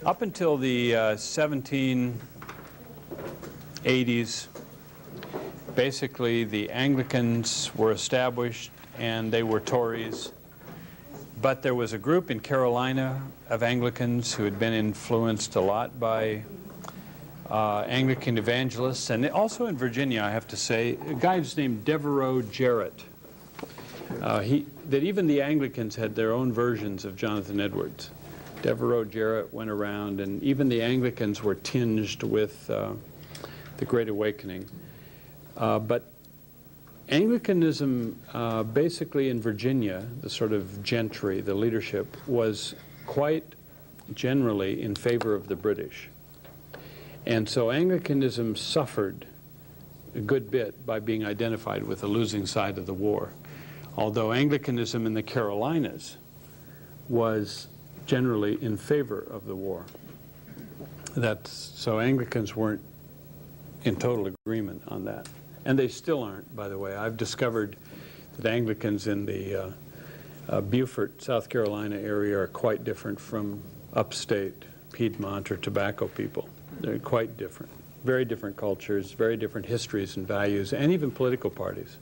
Up until the 1780s, basically the Anglicans were established and they were Tories. But there was a group in Carolina of Anglicans who had been influenced a lot by Anglican evangelists, and also in Virginia, I have to say, a guy named Devereux Jarrett. That even the Anglicans had their own versions of Jonathan Edwards. Devereux Jarrett went around, and even the Anglicans were tinged with the Great Awakening. But Anglicanism, basically in Virginia, the sort of gentry, the leadership, was quite generally in favor of the British. And so Anglicanism suffered a good bit by being identified with the losing side of the war. Although Anglicanism in the Carolinas was generally in favor of the war. So Anglicans weren't in total agreement on that. And they still aren't, by the way. I've discovered that Anglicans in the Beaufort, South Carolina area are quite different from upstate Piedmont or tobacco people. They're quite different. Very different cultures, very different histories and values, and even political parties.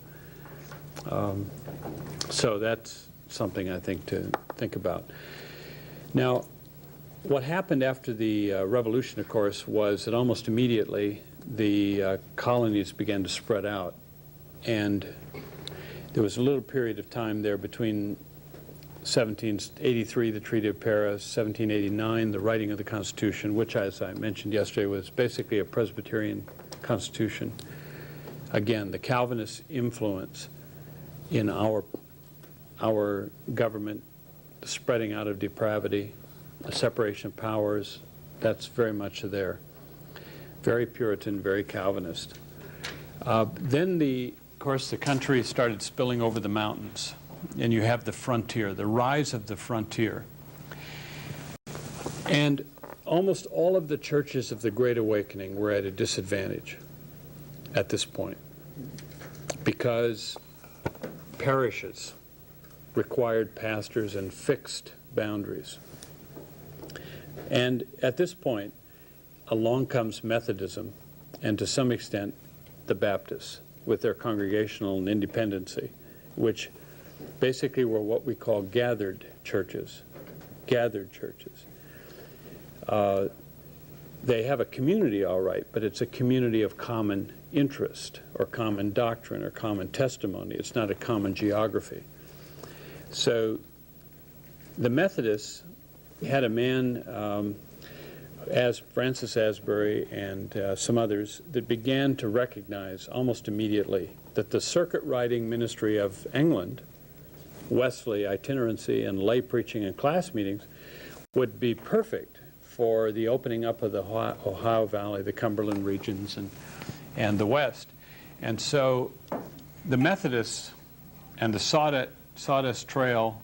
So that's something I think to think about. Now, what happened after the Revolution, of course, was that almost immediately the colonies began to spread out. And there was a little period of time there between 1783, the Treaty of Paris, 1789, the writing of the Constitution, which, as I mentioned yesterday, was basically a Presbyterian constitution. Again, the Calvinist influence in our government, the spreading out of depravity, the separation of powers, that's very much there. Very Puritan, very Calvinist. Then, of course, the country started spilling over the mountains, and you have the frontier, the rise of the frontier. And almost all of the churches of the Great Awakening were at a disadvantage at this point, because parishes required pastors and fixed boundaries. And at this point, along comes Methodism, and to some extent, the Baptists, with their congregational and independency, which basically were what we call gathered churches. Gathered churches. They have a community, all right, but it's a community of common interest, or common doctrine, or common testimony. It's not a common geography. So the Methodists had a man, as Francis Asbury and some others, that began to recognize almost immediately that the circuit riding ministry of England, Wesley itinerancy and lay preaching and class meetings, would be perfect for the opening up of the Ohio Valley, the Cumberland regions, and the West. And so the Methodists and the Sawdust Trail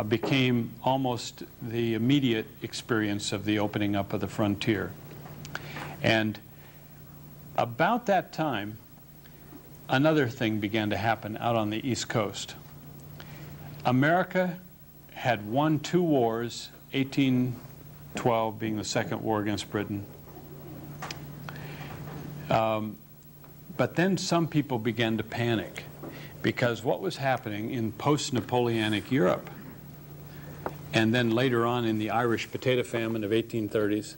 became almost the immediate experience of the opening up of the frontier. And about that time, another thing began to happen out on the East Coast. America had won 2 wars, 1812 being the second war against Britain. But then some people began to panic, because what was happening in post-Napoleonic Europe, and then later on in the Irish potato famine of 1830s,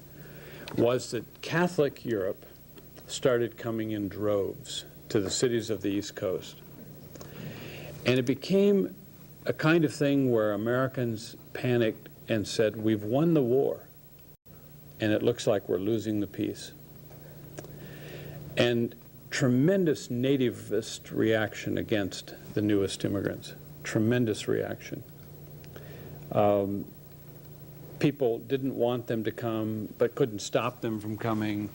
was that Catholic Europe started coming in droves to the cities of the East Coast. And it became a kind of thing where Americans panicked and said, we've won the war, and it looks like we're losing the peace. And tremendous nativist reaction against the newest immigrants. Tremendous reaction. People didn't want them to come, but couldn't stop them from coming.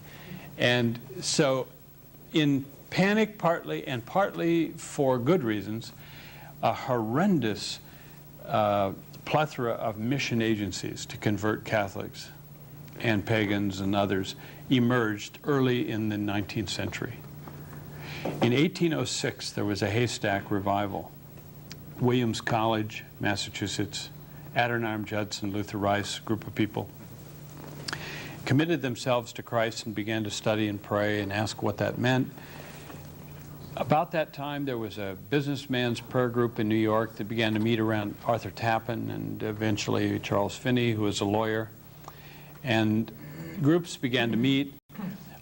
And so in panic partly, and partly for good reasons, a horrendous plethora of mission agencies to convert Catholics and pagans and others emerged early in the 19th century. In 1806, there was a haystack revival. Williams College, Massachusetts, Adoniram Judson, Luther Rice, group of people. committed themselves to Christ and began to study and pray and ask what that meant. About that time, there was a businessman's prayer group in New York that began to meet around Arthur Tappan and eventually Charles Finney, who was a lawyer. And groups began to meet.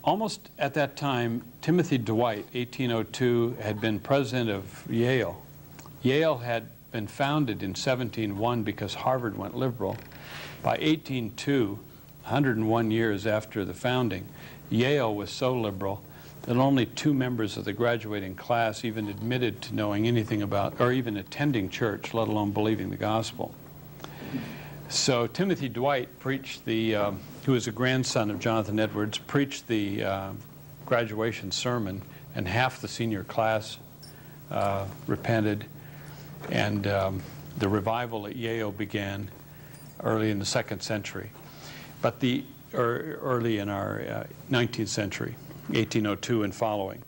Almost at that time, Timothy Dwight, 1802, had been president of Yale. Yale had been founded in 1701 because Harvard went liberal. By 1802, 101 years after the founding, Yale was so liberal that only 2 members of the graduating class even admitted to knowing anything about, or even attending church, let alone believing the gospel. So Timothy Dwight preached who was a grandson of Jonathan Edwards, preached the graduation sermon, and half the senior class repented, and the revival at Yale began early in the 2nd century, but early in our 19th century, 1802 and following.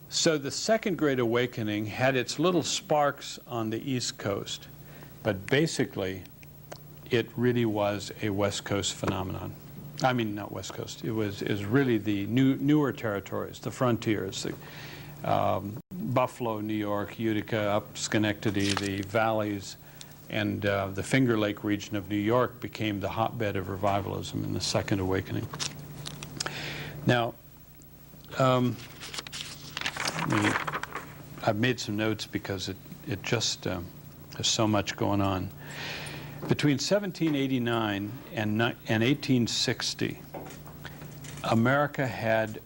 So the Second Great Awakening had its little sparks on the East Coast, but basically it really was a West Coast phenomenon. I mean, not West Coast. It was really the newer territories, the frontiers, Buffalo, New York, Utica, up Schenectady, the valleys, and the Finger Lake region of New York became the hotbed of revivalism in the Second Awakening. Now, I've made some notes because it just has so much going on. Between 1789 and 1860, America had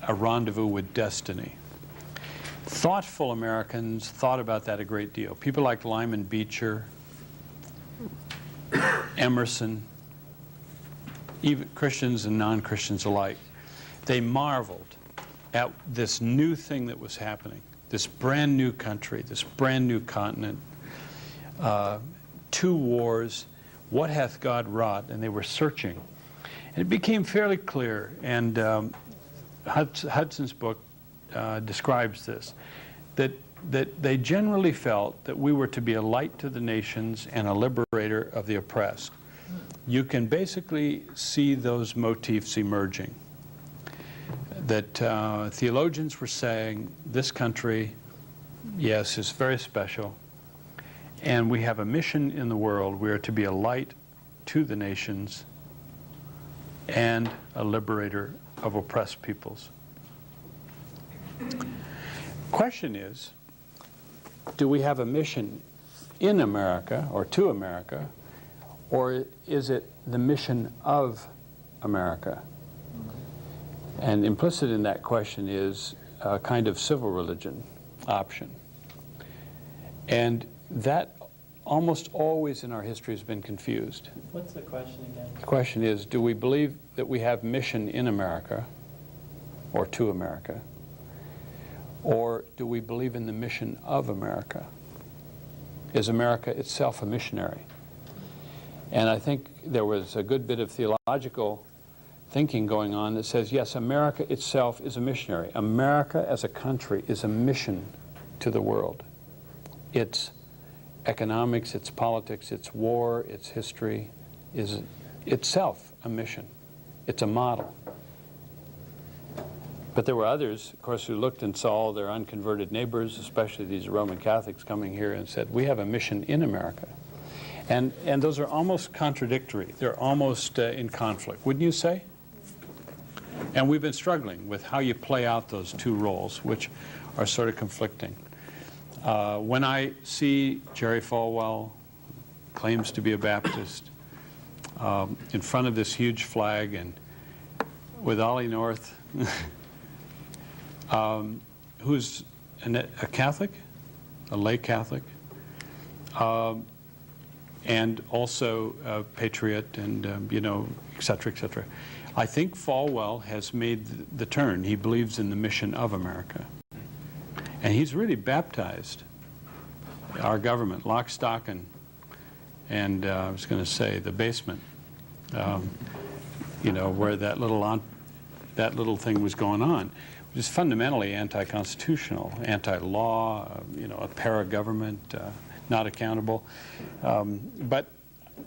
a rendezvous with destiny. Thoughtful Americans thought about that a great deal. People like Lyman Beecher, Emerson, even Christians and non-Christians alike. They marveled at this new thing that was happening, this brand new country, this brand new continent, 2 wars, what hath God wrought? And they were searching. And it became fairly clear, and Hudson's book describes this, that they generally felt that we were to be a light to the nations and a liberator of the oppressed. You can basically see those motifs emerging. That theologians were saying, this country, yes, is very special, and we have a mission in the world. We are to be a light to the nations and a liberator of oppressed peoples. Question is, do we have a mission in America or to America, or is it the mission of America? And implicit in that question is a kind of civil religion option. And that almost always in our history has been confused. What's the question again? The question is, do we believe that we have mission in America or to America? Or do we believe in the mission of America? Is America itself a missionary? And I think there was a good bit of theological thinking going on that says, yes, America itself is a missionary. America as a country is a mission to the world. Its economics, its politics, its war, its history is itself a mission. It's a model. But there were others, of course, who looked and saw their unconverted neighbors, especially these Roman Catholics, coming here and said, we have a mission in America. And those are almost contradictory. They're almost in conflict, wouldn't you say? And we've been struggling with how you play out those 2 roles, which are sort of conflicting. When I see Jerry Falwell, claims to be a Baptist, in front of this huge flag, and with Ollie North, who's a Catholic, a lay Catholic, and also a patriot, and you know, et cetera, et cetera. I think Falwell has made the turn. He believes in the mission of America. And he's really baptized our government, lock, stock, and I was going to say the basement, you know, where that little thing was going on, which is fundamentally anti-constitutional, anti-law, you know, a para-government, not accountable. But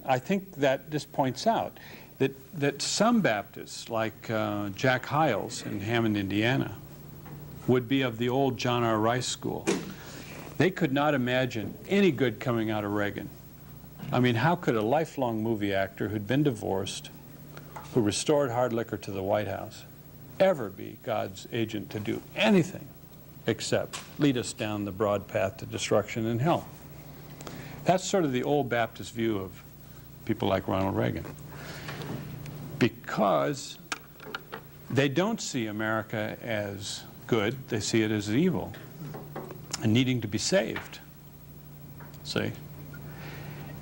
I think that this points out that some Baptists, like Jack Hyles in Hammond, Indiana, would be of the old John R. Rice school. They could not imagine any good coming out of Reagan. I mean, how could a lifelong movie actor who'd been divorced, who restored hard liquor to the White House, ever be God's agent to do anything except lead us down the broad path to destruction and hell? That's sort of the old Baptist view of people like Ronald Reagan. Because they don't see America as good, they see it as evil and needing to be saved. See?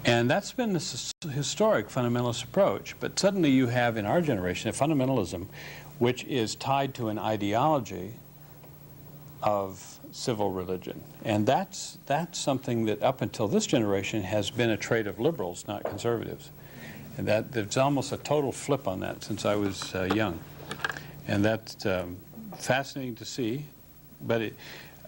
And that's been the historic fundamentalist approach. But suddenly you have in our generation a fundamentalism which is tied to an ideology of civil religion. And that's something that up until this generation has been a trait of liberals, not conservatives. And there's almost a total flip on that since I was young. And that's fascinating to see. But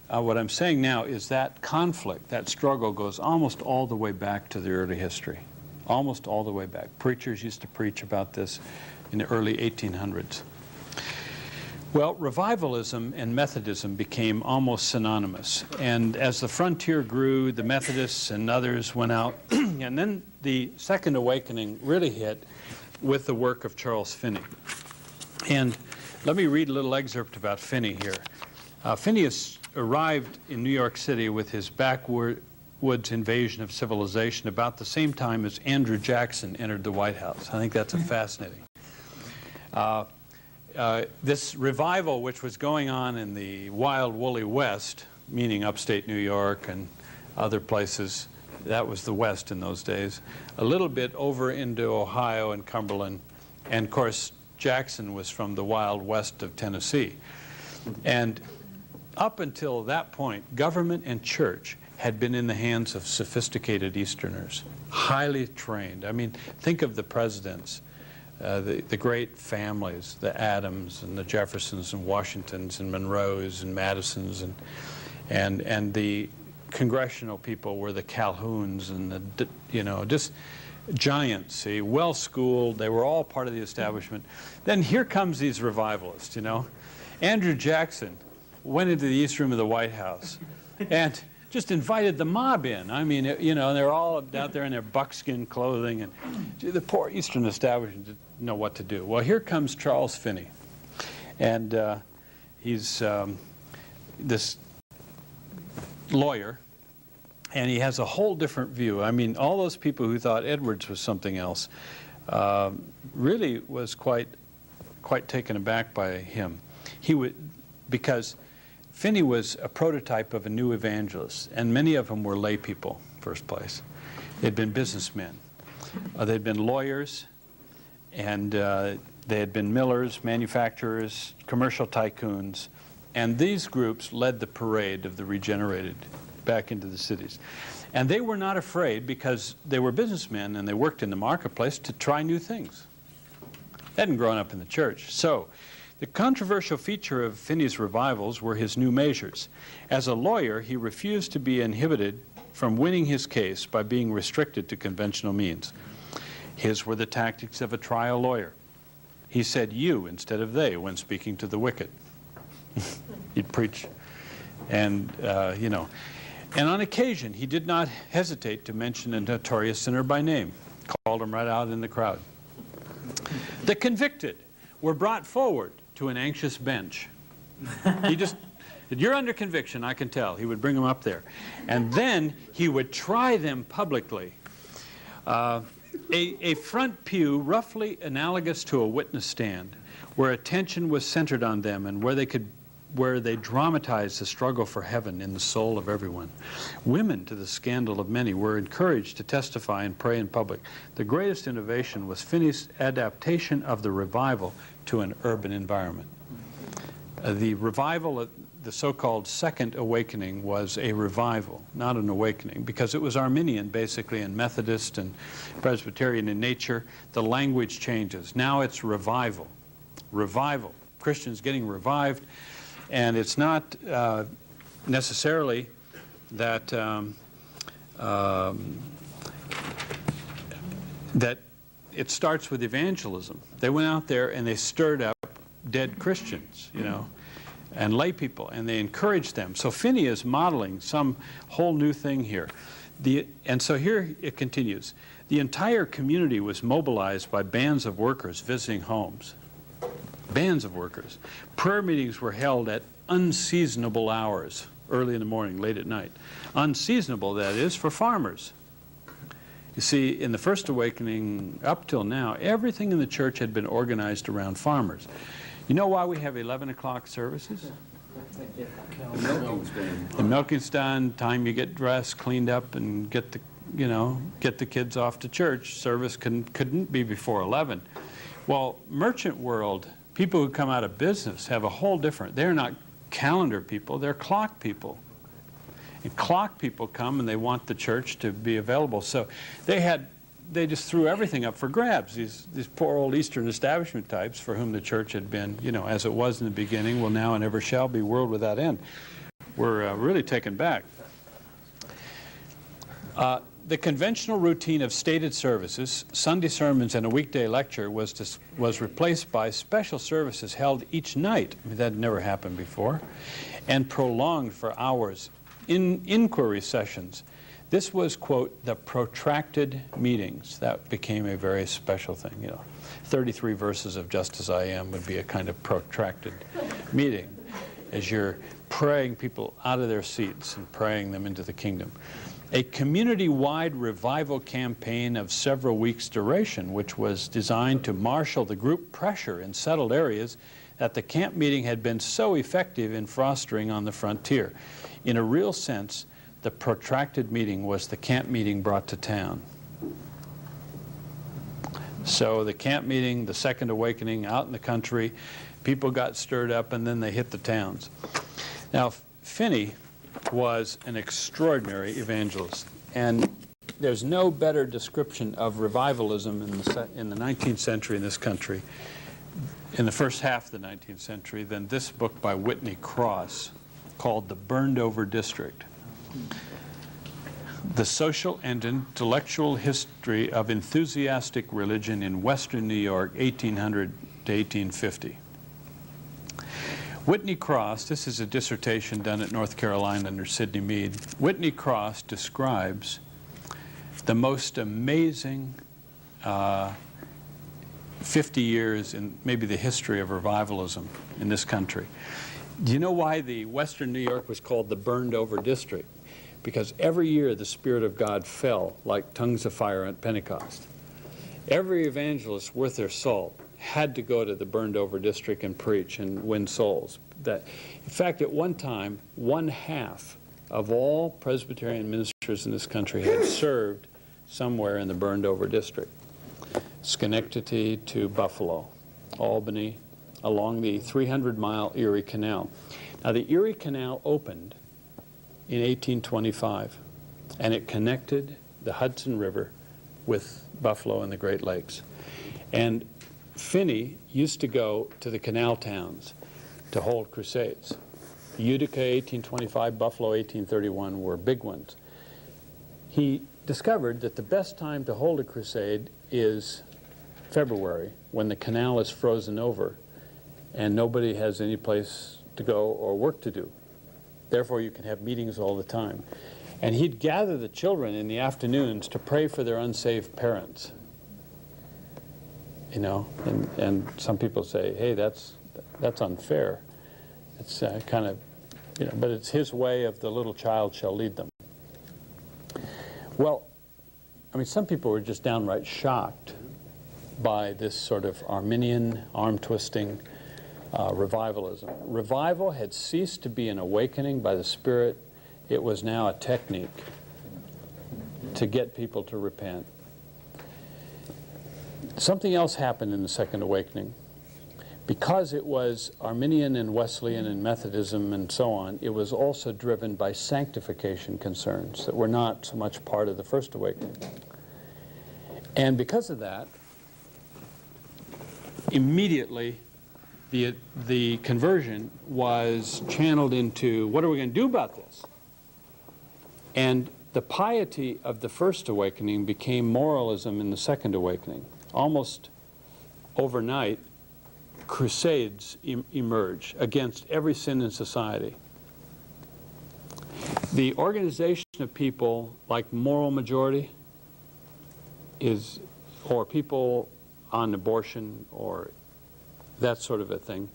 what I'm saying now is that conflict, that struggle goes almost all the way back to the early history. Almost all the way back. Preachers used to preach about this in the early 1800s. Well, revivalism and Methodism became almost synonymous. And as the frontier grew, the Methodists and others went out. And then the Second Awakening really hit with the work of Charles Finney. And let me read a little excerpt about Finney here. Finney arrived in New York City with his backwoods invasion of civilization about the same time as Andrew Jackson entered the White House. I think that's fascinating. This revival, which was going on in the wild, woolly West, meaning upstate New York and other places, that was the West in those days, a little bit over into Ohio and Cumberland, and of course Jackson was from the wild west of Tennessee. And up until that point, government and church had been in the hands of sophisticated Easterners, highly trained. I mean, think of the presidents, the great families, the Adams and the Jeffersons and Washingtons and Monroes and Madisons, and the congressional people were the Calhouns and the, you know, just giants, see, well-schooled. They were all part of the establishment. Then here comes these revivalists, you know. Andrew Jackson went into the East Room of the White House and just invited the mob in. I mean, you know, they're all out there in their buckskin clothing, and the poor Eastern establishment didn't know what to do. Well, here comes Charles Finney, and he's this lawyer, and he has a whole different view. I mean, all those people who thought Edwards was something else really was quite taken aback by him. He would, because Finney was a prototype of a new evangelist, and many of them were lay people, first place. They'd been businessmen. They'd been lawyers, and they had been millers, manufacturers, commercial tycoons, and these groups led the parade of the regenerated back into the cities. And they were not afraid, because they were businessmen and they worked in the marketplace, to try new things. They hadn't grown up in the church. So the controversial feature of Finney's revivals were his new measures. As a lawyer, he refused to be inhibited from winning his case by being restricted to conventional means. His were the tactics of a trial lawyer. He said "you" instead of "they" when speaking to the wicked. He'd preach, and you know. And on occasion, he did not hesitate to mention a notorious sinner by name. Called him right out in the crowd. The convicted were brought forward to an anxious bench. He just, "You're under conviction, I can tell." He would bring them up there. And then he would try them publicly. A front pew, roughly analogous to a witness stand, where attention was centered on them and where they dramatized the struggle for heaven in the soul of everyone. Women, to the scandal of many, were encouraged to testify and pray in public. The greatest innovation was Finney's adaptation of the revival to an urban environment. The revival, the so-called Second Awakening, was a revival, not an awakening, because it was Arminian basically, and Methodist and Presbyterian in nature. The language changes. Now it's revival. Revival. Christians getting revived. And it's not necessarily that that it starts with evangelism. They went out there and they stirred up dead Christians, you know, and lay people, and they encouraged them. So Finney is modeling some whole new thing here. And so here it continues. The entire community was mobilized by bands of workers visiting homes. Bands of workers. Prayer meetings were held at unseasonable hours, early in the morning, late at night. Unseasonable, that is, for farmers. You see, in the First Awakening, up till now, everything in the church had been organized around farmers. You know why we have 11 o'clock services? The milking's done, time you get dressed, cleaned up, and get the kids off to church. Service couldn't be before 11. Well, merchant world, people who come out of business have a whole different, they're not calendar people, they're clock people. And clock people come and they want the church to be available. So they just threw everything up for grabs. These poor old Eastern establishment types for whom the church had been, you know, as it was in the beginning, will now and ever shall be, world without end. We're really taken back. The conventional routine of stated services, Sunday sermons and a weekday lecture was replaced by special services held each night. I mean, that had never happened before, and prolonged for hours. In inquiry sessions. This was, quote, the protracted meetings. That became a very special thing, you know. 33 verses of Just As I Am would be a kind of protracted meeting as you're praying people out of their seats and praying them into the kingdom. A community-wide revival campaign of several weeks' duration, which was designed to marshal the group pressure in settled areas that the camp meeting had been so effective in fostering on the frontier. In a real sense, the protracted meeting was the camp meeting brought to town. So the camp meeting, the Second Awakening, out in the country, people got stirred up and then they hit the towns. Now, Finney was an extraordinary evangelist, and there's no better description of revivalism in the 19th century in this country, in the first half of the 19th century, than this book by Whitney Cross called The Burned Over District. The Social and Intellectual History of Enthusiastic Religion in Western New York, 1800 to 1850. Whitney Cross, this is a dissertation done at North Carolina under Sidney Mead. Whitney Cross describes the most amazing 50 years in maybe the history of revivalism in this country. Do you know why the Western New York was called the Burned Over District? Because every year the Spirit of God fell like tongues of fire at Pentecost. Every evangelist worth their salt had to go to the Burned Over District and preach and win souls. In fact, at one time, 1/2 of all Presbyterian ministers in this country had served somewhere in the Burned Over District. Schenectady to Buffalo, Albany, along the 300-mile Erie Canal. Now, the Erie Canal opened in 1825, and it connected the Hudson River with Buffalo and the Great Lakes. And Finney used to go to the canal towns to hold crusades. Utica, 1825, Buffalo, 1831 were big ones. He discovered that the best time to hold a crusade is February, when the canal is frozen over and nobody has any place to go or work to do. Therefore, you can have meetings all the time. And he'd gather the children in the afternoons to pray for their unsaved parents. You know, and some people say, hey, that's unfair. It's kind of, you know, but it's his way of the little child shall lead them. Well, I mean, some people were just downright shocked by this sort of Arminian, arm-twisting revivalism. Revival had ceased to be an awakening by the Spirit. It was now a technique to get people to repent. Something else happened in the Second Awakening. Because it was Arminian and Wesleyan and Methodism and so on, it was also driven by sanctification concerns that were not so much part of the First Awakening. And because of that, immediately the conversion was channeled into, what are we going to do about this? And the piety of the First Awakening became moralism in the Second Awakening. almost overnight, crusades emerge against every sin in society. The organization of people like Moral Majority is, or people on abortion or that sort of a thing,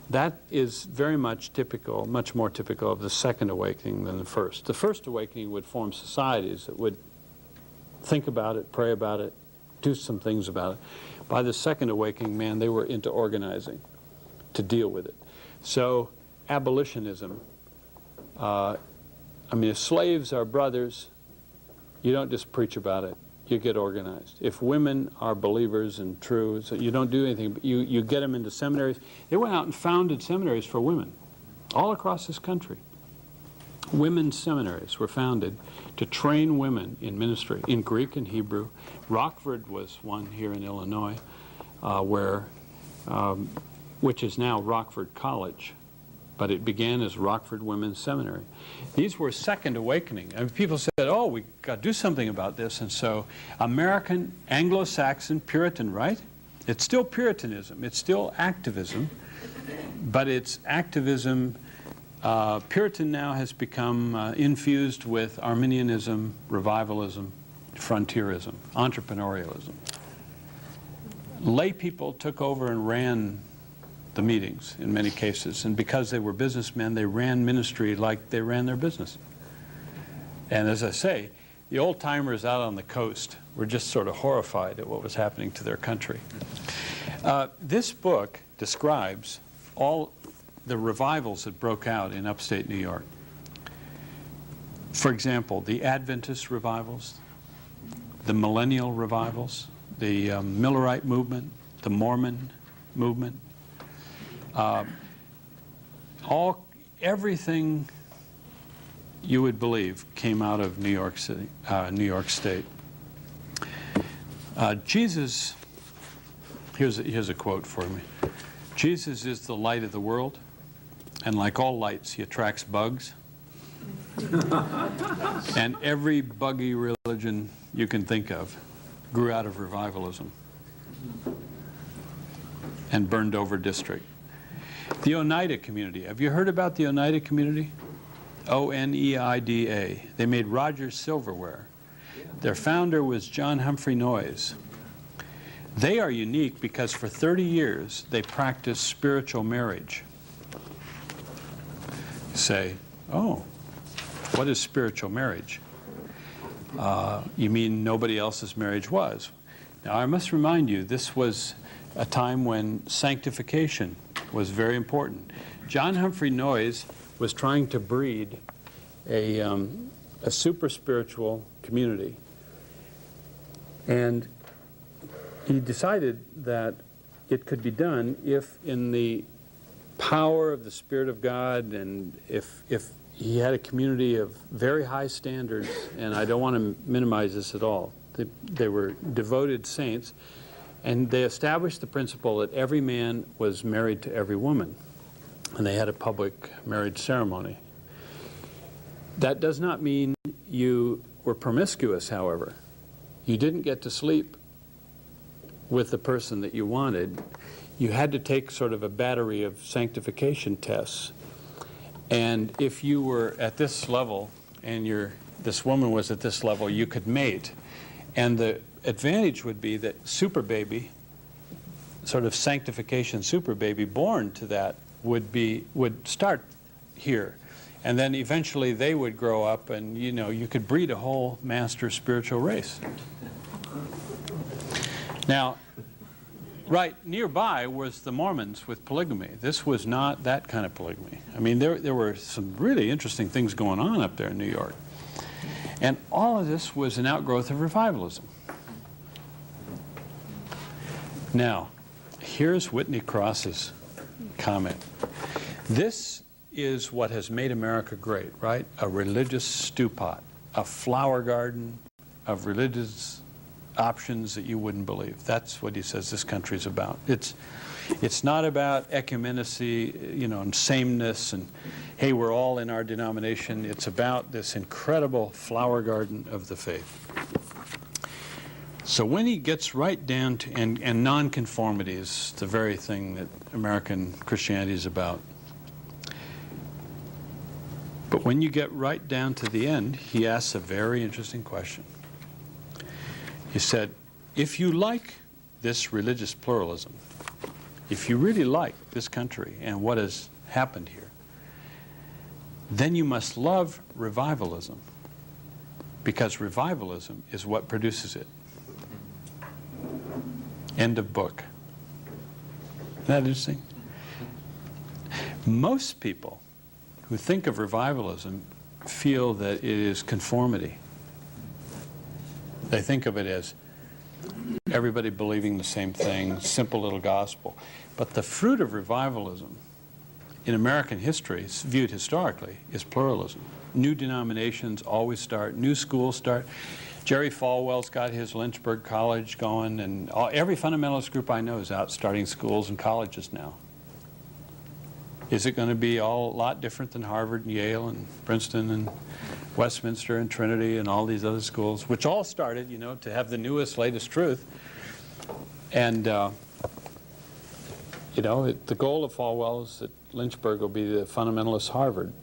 that is very much typical, much more typical of the Second Awakening than the First. The First Awakening would form societies that would think about it, pray about it, do some things about it. By the Second Awakening, man, they were into organizing to deal with it. So abolitionism, I mean, if slaves are brothers, you don't just preach about it, you get organized. If women are believers and true, so you don't do anything, but you get them into seminaries. They went out and founded seminaries for women all across this country. Women's seminaries were founded to train women in ministry, in Greek and Hebrew. Rockford was one here in Illinois, which is now Rockford College, but it began as Rockford Women's Seminary. These were Second Awakening. I mean, people said, oh, we got to do something about this, and so American, Anglo-Saxon, Puritan, right? It's still Puritanism, it's still activism, but it's activism. Puritan now has become infused with Arminianism, revivalism, frontierism, entrepreneurialism. Lay people took over and ran the meetings in many cases, and because they were businessmen, they ran ministry like they ran their business. And as I say, the old-timers out on the coast were just sort of horrified at what was happening to their country. This book describes all the revivals that broke out in upstate New York. For example, the Adventist revivals, the millennial revivals, the Millerite movement, the Mormon movement, everything you would believe came out of New York City, New York State. Jesus, here's a quote for me. Jesus is the light of the world, and like all lights, he attracts bugs. And every buggy religion you can think of grew out of revivalism and burned over district. The Oneida community. Have you heard about the Oneida community? O-N-E-I-D-A. They made Rogers silverware. Their founder was John Humphrey Noyes. They are unique because for 30 years they practiced spiritual marriage. You say, oh, what is spiritual marriage? You mean nobody else's marriage was? Now I must remind you, this was a time when sanctification was very important. John Humphrey Noyes was trying to breed a super spiritual community, and he decided that it could be done if in the power of the Spirit of God, and if he had a community of very high standards, and I don't want to minimize this at all. They were devoted saints, and they established the principle that every man was married to every woman, and they had a public marriage ceremony. That does not mean you were promiscuous, however. You didn't get to sleep with the person that you wanted. You had to take sort of a battery of sanctification tests. And if you were at this level and this woman was at this level, you could mate. And the advantage would be that super baby, sort of sanctification super baby born to that would start here. And then eventually they would grow up, and you could breed a whole master spiritual race. Now, right nearby was the Mormons with polygamy. This was not that kind of polygamy. I mean, there were some really interesting things going on up there in New York. And all of this was an outgrowth of revivalism. Now, here's Whitney Cross's comment. This is what has made America great, right? A religious stew pot, a flower garden of religious options that you wouldn't believe. That's what he says this country's about. It's not about ecumenacy, and sameness, and hey, we're all in our denomination. It's about this incredible flower garden of the faith. So when he gets right down to, and nonconformity is the very thing that American Christianity is about. But when you get right down to the end, he asks a very interesting question. He said, if you like this religious pluralism, if you really like this country and what has happened here, then you must love revivalism, because revivalism is what produces it. End of book. Isn't that interesting? Most people who think of revivalism feel that it is conformity. They think of it as everybody believing the same thing, simple little gospel. But the fruit of revivalism in American history, viewed historically, is pluralism. New denominations always start, new schools start. Jerry Falwell's got his Lynchburg College going, and every fundamentalist group I know is out starting schools and colleges now. Is it going to be a lot different than Harvard and Yale and Princeton and Westminster and Trinity and all these other schools, which all started, you know, to have the newest, latest truth? And, you know, the goal of Falwell is that Lynchburg will be the fundamentalist Harvard.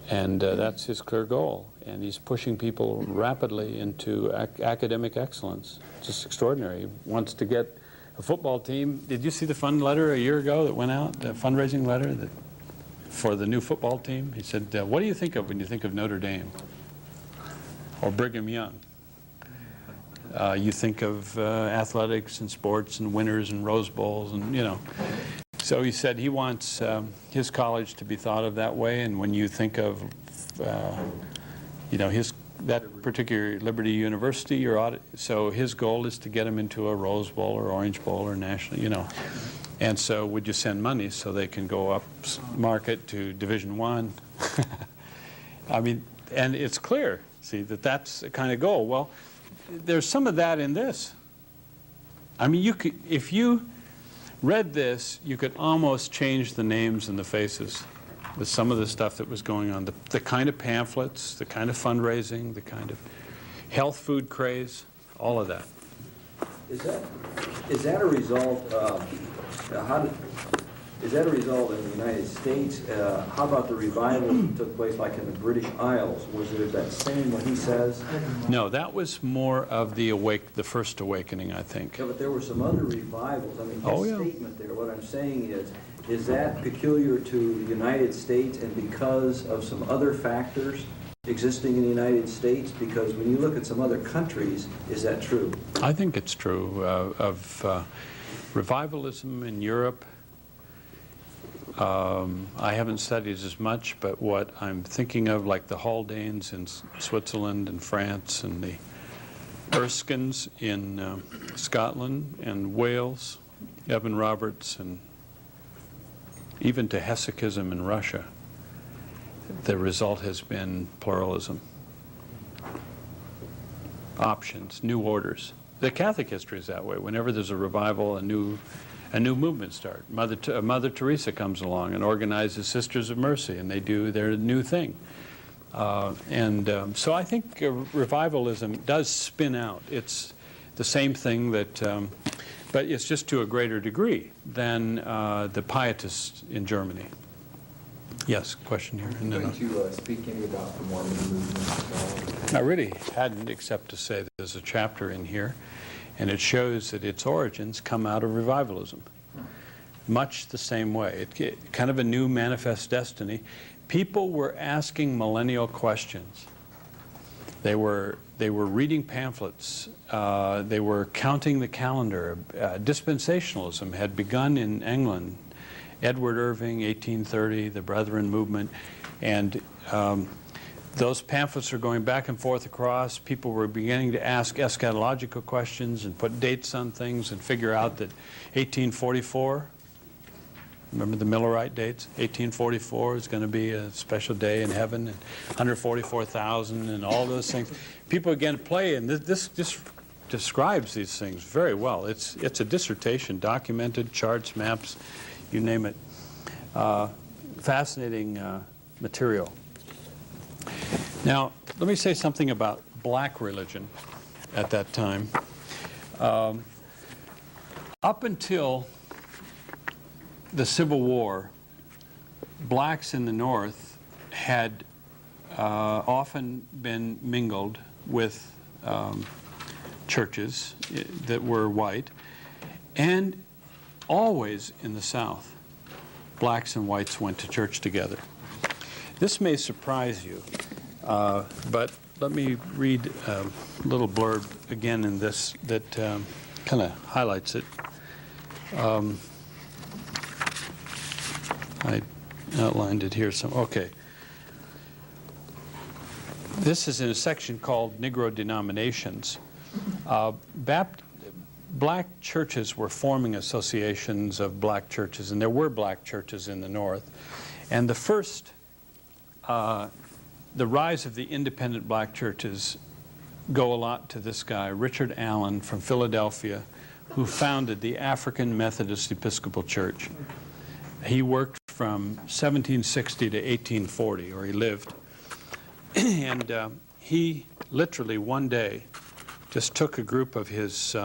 And that's his clear goal. And he's pushing people rapidly into academic excellence. It's just extraordinary. He wants to get a football team. Did you see the fund letter a year ago that went out, the fundraising letter for the new football team? He said, what do you think of when you think of Notre Dame or Brigham Young? You think of athletics and sports and winners and Rose Bowls and, you know. So he said he wants his college to be thought of that way, and when you think of, you know, that particular Liberty University, so his goal is to get them into a Rose Bowl or Orange Bowl or national, you know. And so would you send money so they can go up market to Division I? I mean, and it's clear, see, that that's the kind of goal. Well, there's some of that in this. I mean, you could, if you read this, you could almost change the names and the faces with some of the stuff that was going on. The kind of pamphlets, the kind of fundraising, the kind of health food craze, all of that. Is that a result of, is that a result in the United States? How about the revival that took place like in the British Isles? Was it that same, what he says? No, that was more of the first awakening, I think. Yeah, but there were some other revivals. I mean, his statement there, what I'm saying is that peculiar to the United States and because of some other factors existing in the United States? Because when you look at some other countries, is that true? I think it's true of revivalism in Europe. I haven't studied as much, but what I'm thinking of, like the Haldanes in Switzerland and France, and the Erskines in Scotland and Wales, Evan Roberts, and even to Hesychism in Russia, the result has been pluralism. Options, new orders. The Catholic history is that way. Whenever there's a revival, a new movement starts. Mother Teresa comes along and organizes Sisters of Mercy, and they do their new thing. So I think revivalism does spin out. It's the same thing that, but it's just to a greater degree than the pietists in Germany. Yes, question here. Are you going to speak any about the Mormon movement? I really hadn't, except to say that there's a chapter in here, and it shows that its origins come out of revivalism. Much the same way. It kind of a new manifest destiny. People were asking millennial questions. They were reading pamphlets. They were counting the calendar. Dispensationalism had begun in England. Edward Irving, 1830, the Brethren movement, and those pamphlets are going back and forth across. People were beginning to ask eschatological questions and put dates on things and figure out that 1844, remember the Millerite dates? 1844 is going to be a special day in heaven, and 144,000 and all those things. People began to play, and this describes these things very well. It's a dissertation, documented, charts, maps, you name it. Fascinating material. Now, let me say something about black religion at that time. Up until the Civil War, blacks in the North had often been mingled with churches that were white, and always in the South, blacks and whites went to church together. This may surprise you, but let me read a little blurb again in this that kind of highlights it. I outlined it here. Okay. This is in a section called Negro Denominations. Black churches were forming associations of black churches, and there were black churches in the North. And the first, the rise of the independent black churches go a lot to this guy, Richard Allen from Philadelphia, who founded the African Methodist Episcopal Church. He worked from 1760 to 1840, or he lived. And he literally one day just took a group of his,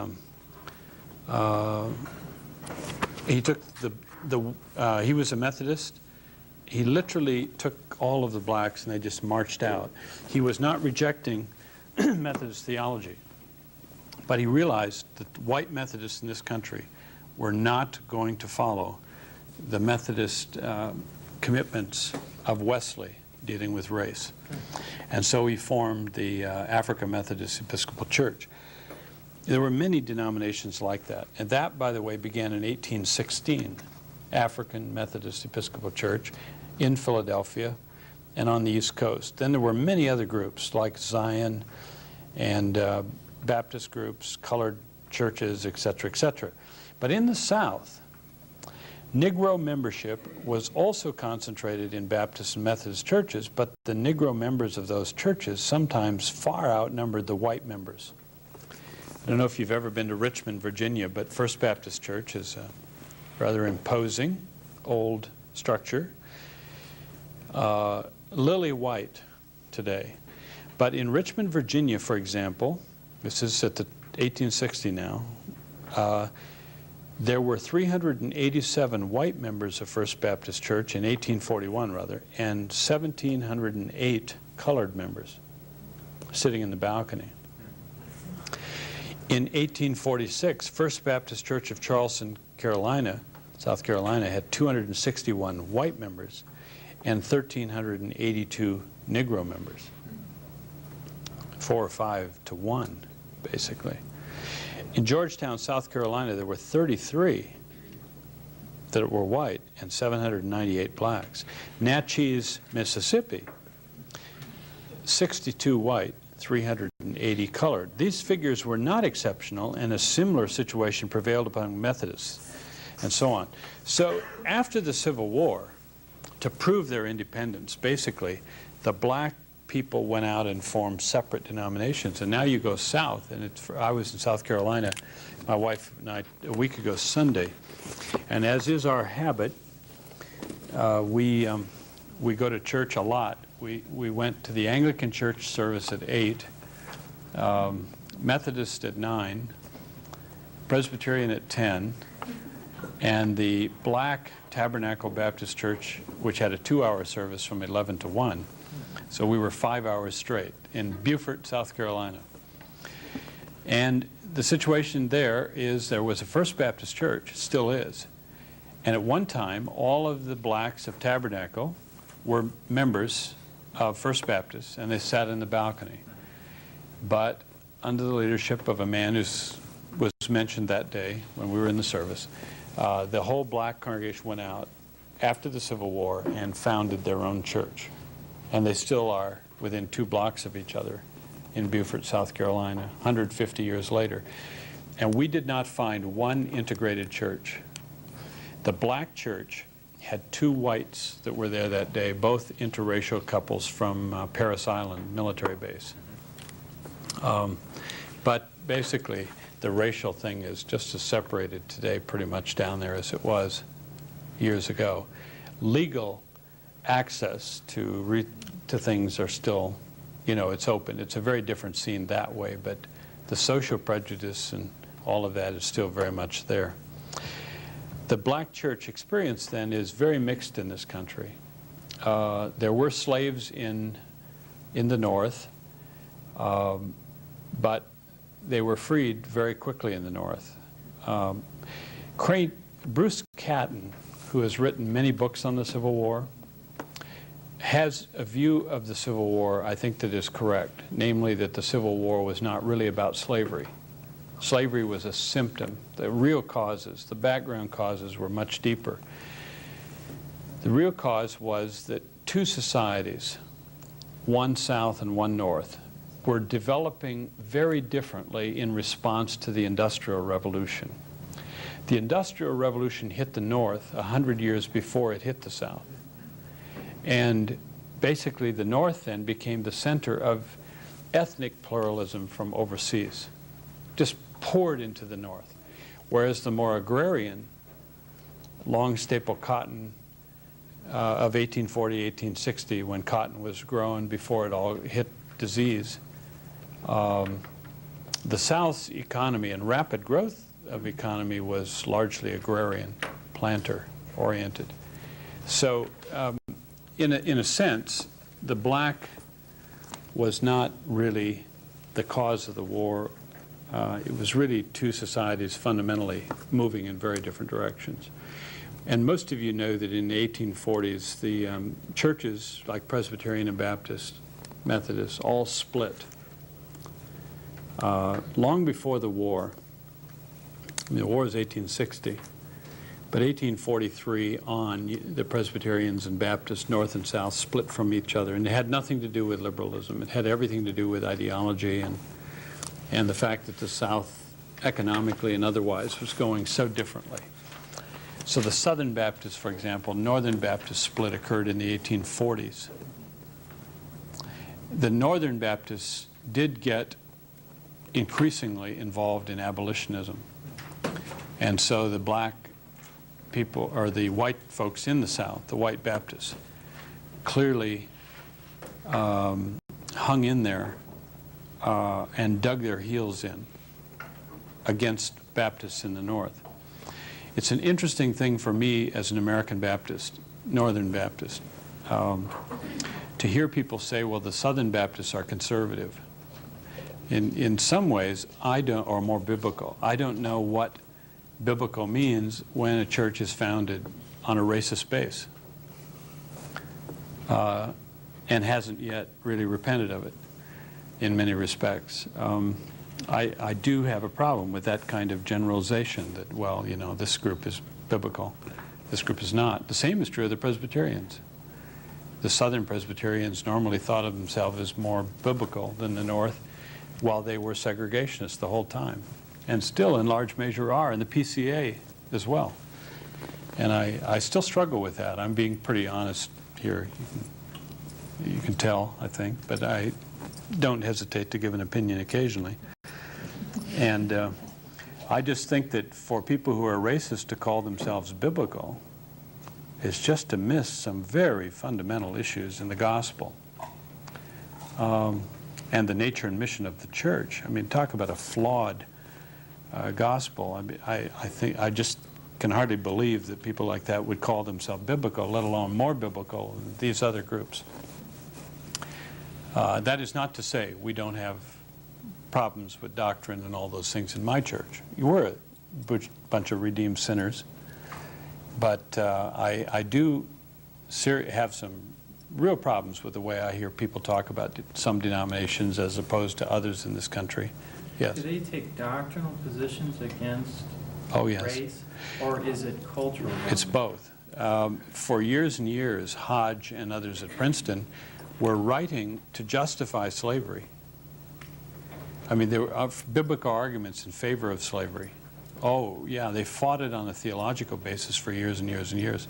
he took he was a Methodist. He literally took all of the blacks and they just marched out. He was not rejecting Methodist theology, but he realized that white Methodists in this country were not going to follow the Methodist commitments of Wesley dealing with race. And so he formed the African Methodist Episcopal Church. There were many denominations like that. And that, by the way, began in 1816, African Methodist Episcopal Church in Philadelphia and on the East Coast. Then there were many other groups like Zion and Baptist groups, colored churches, etc., etc. But in the South, Negro membership was also concentrated in Baptist and Methodist churches, but the Negro members of those churches sometimes far outnumbered the white members. I don't know if you've ever been to Richmond, Virginia, but First Baptist Church is a rather imposing old structure, lily white today. But in Richmond, Virginia, for example, this is at the 1860 now, there were 387 white members of First Baptist Church in 1841, rather, and 1,708 colored members sitting in the balcony. In 1846, First Baptist Church of Charleston, Carolina, South Carolina, had 261 white members and 1,382 Negro members. 4 or 5 to 1, basically. In Georgetown, South Carolina, there were 33 that were white and 798 blacks. Natchez, Mississippi, 62 white, 380 colored. These figures were not exceptional, and a similar situation prevailed among Methodists, and so on. So after the Civil War, to prove their independence, basically, the black people went out and formed separate denominations. And now you go south, and I was in South Carolina, my wife and I, a week ago Sunday, and as is our habit, we go to church a lot. We went to the Anglican church service at 8, Methodist at 9, Presbyterian at 10, and the Black Tabernacle Baptist Church, which had a 2-hour service from 11 to 1. So we were 5 hours straight in Beaufort, South Carolina. And the situation there is there was a First Baptist Church, still is. And at one time, all of the blacks of Tabernacle were members of First Baptist, and they sat in the balcony. But under the leadership of a man who was mentioned that day when we were in the service, the whole black congregation went out after the Civil War and founded their own church. And they still are within 2 blocks of each other in Beaufort, South Carolina, 150 years later. And we did not find one integrated church. The black church had 2 whites that were there that day, both interracial couples from Parris Island military base. But basically, the racial thing is just as separated today pretty much down there as it was years ago. Legal access to things are still, you know, it's open. It's a very different scene that way, but the social prejudice and all of that is still very much there. The black church experience then is very mixed in this country. There were slaves in the North, but they were freed very quickly in the North. Bruce Catton, who has written many books on the Civil War, has a view of the Civil War, I think, that is correct, namely that the Civil War was not really about slavery. Slavery was a symptom. The real causes, the background causes, were much deeper. The real cause was that two societies, one South and one North, were developing very differently in response to the Industrial Revolution. The Industrial Revolution hit the North 100 years before it hit the South. And basically the North then became the center of ethnic pluralism from overseas, just poured into the North. Whereas the more agrarian, long staple cotton of 1840, 1860, when cotton was grown before it all hit disease, the South's economy and rapid growth of economy was largely agrarian, planter-oriented. So in a sense, the black was not really the cause of the war. It was really two societies fundamentally moving in very different directions. And most of you know that in the 1840s, the churches like Presbyterian and Baptist, Methodist, all split. Long before the war, I mean, the war is 1860, but 1843 on, the Presbyterians and Baptists, North and South, split from each other. And it had nothing to do with liberalism. It had everything to do with ideology and the fact that the South, economically and otherwise, was going so differently. So the Southern Baptists, for example, Northern Baptist split occurred in the 1840s. The Northern Baptists did get increasingly involved in abolitionism. And so the black people, or the white folks in the South, the white Baptists, clearly hung in there and dug their heels in against Baptists in the North. It's an interesting thing for me as an American Baptist, Northern Baptist, to hear people say, well, the Southern Baptists are conservative. In some ways, or more biblical. I don't know what biblical means when a church is founded on a racist base and hasn't yet really repented of it in many respects. I do have a problem with that kind of generalization that, well, you know, this group is biblical, this group is not. The same is true of the Presbyterians. The Southern Presbyterians normally thought of themselves as more biblical than the North, while they were segregationists the whole time, and still in large measure are, and the PCA as well. And I still struggle with that. I'm being pretty honest here. You can tell, I think, but I don't hesitate to give an opinion occasionally. And I just think that for people who are racist to call themselves biblical is just to miss some very fundamental issues in the gospel. And the nature and mission of the church. I mean, talk about a flawed gospel. I mean, I just can hardly believe that people like that would call themselves biblical, let alone more biblical than these other groups. That is not to say we don't have problems with doctrine and all those things in my church. We're a bunch of redeemed sinners, but I do have some real problems with the way I hear people talk about some denominations as opposed to others in this country. Yes? Do they take doctrinal positions against yes. race, or is it cultural? It's both. For years and years, Hodge and others at Princeton were writing to justify slavery. I mean, there were biblical arguments in favor of slavery. Oh, yeah, they fought it on a theological basis for years and years and years.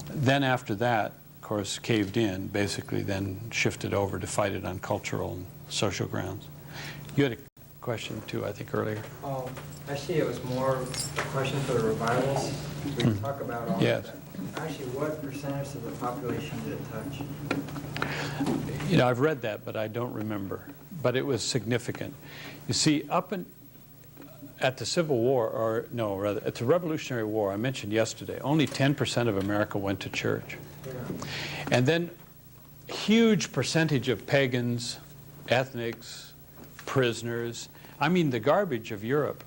Then after that, of course, caved in, basically then shifted over to fight it on cultural and social grounds. You had a question too, I think, earlier. Oh, actually, it was more a question for the revivals. We talk about all Yes. of that. Actually, what percentage of the population did it touch? You know, I've read that, but I don't remember. but it was significant. You see, at the Civil War, or no, rather, at the Revolutionary War, I mentioned yesterday, only 10% of America went to church. And then huge percentage of pagans, ethnics, prisoners, I mean the garbage of Europe.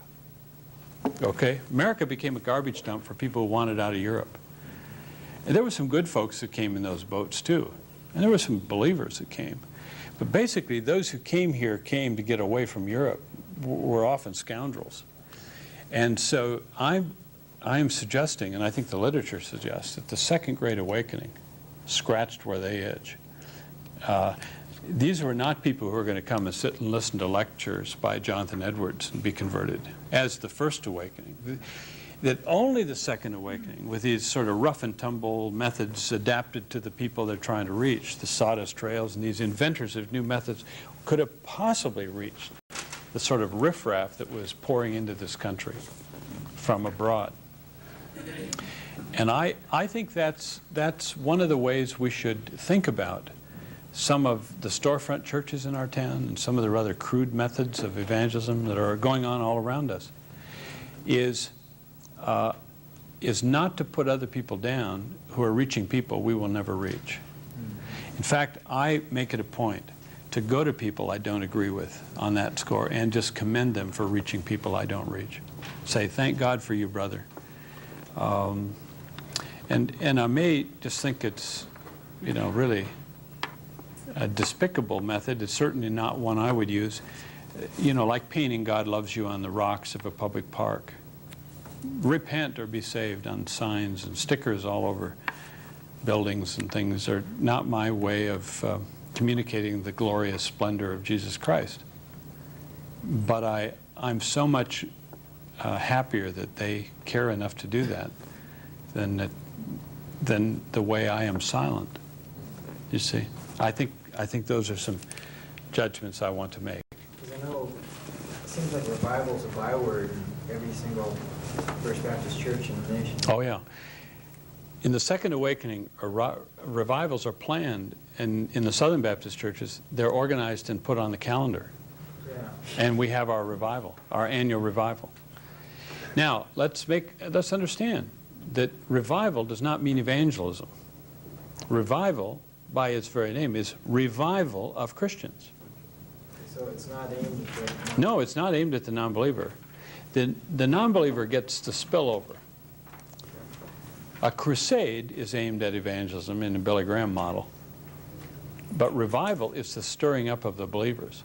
Okay? America became a garbage dump for people who wanted out of Europe. And there were some good folks that came in those boats too. And there were some believers that came. But basically, those who came here came to get away from Europe were often scoundrels. And so I am suggesting, and I think the literature suggests, that the Second Great Awakening scratched where they itch. These were not people who were going to come and sit and listen to lectures by Jonathan Edwards and be converted, as the First Awakening. That only the Second Awakening, with these sort of rough and tumble methods adapted to the people they're trying to reach, the sawdust trails and these inventors of new methods, could have possibly reached the sort of riffraff that was pouring into this country from abroad. And I think that's one of the ways we should think about some of the storefront churches in our town and some of the rather crude methods of evangelism that are going on all around us, is not to put other people down who are reaching people we will never reach. In fact, I make it a point to go to people I don't agree with on that score and just commend them for reaching people I don't reach. Say, thank God for you, brother. And I may just think it's, you know, really a despicable method. It's certainly not one I would use. You know, like painting God loves you on the rocks of a public park. Repent or be saved on signs and stickers all over buildings and things are not my way of communicating the glorious splendor of Jesus Christ. But I'm so much happier that they care enough to do that than the way I am silent. You see, I think those are some judgments I want to make. Because I know it seems like revival is a byword in every single First Baptist church in the nation. Oh yeah. In the Second Awakening, revivals are planned, and in the Southern Baptist churches, they're organized and put on the calendar. Yeah. And we have our revival, our annual revival. Now, let's understand that revival does not mean evangelism. Revival, by its very name, is revival of Christians. So it's not aimed at... No, it's not aimed at the non-believer. The non-believer gets the spillover. A crusade is aimed at evangelism in the Billy Graham model. But revival is the stirring up of the believers.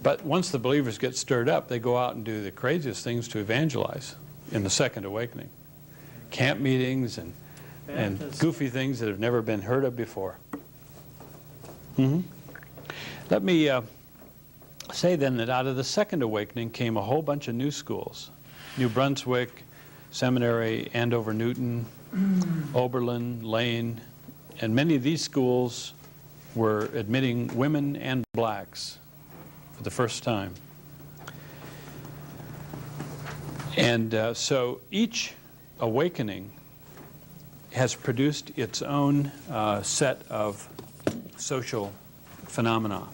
But once the believers get stirred up, they go out and do the craziest things to evangelize in the Second Awakening. Camp meetings and goofy things that have never been heard of before. Let me say then that out of the Second Awakening came a whole bunch of new schools. New Brunswick, Seminary, Andover Newton, Oberlin, Lane, and many of these schools were admitting women and blacks for the first time. And so each awakening has produced its own set of social phenomena.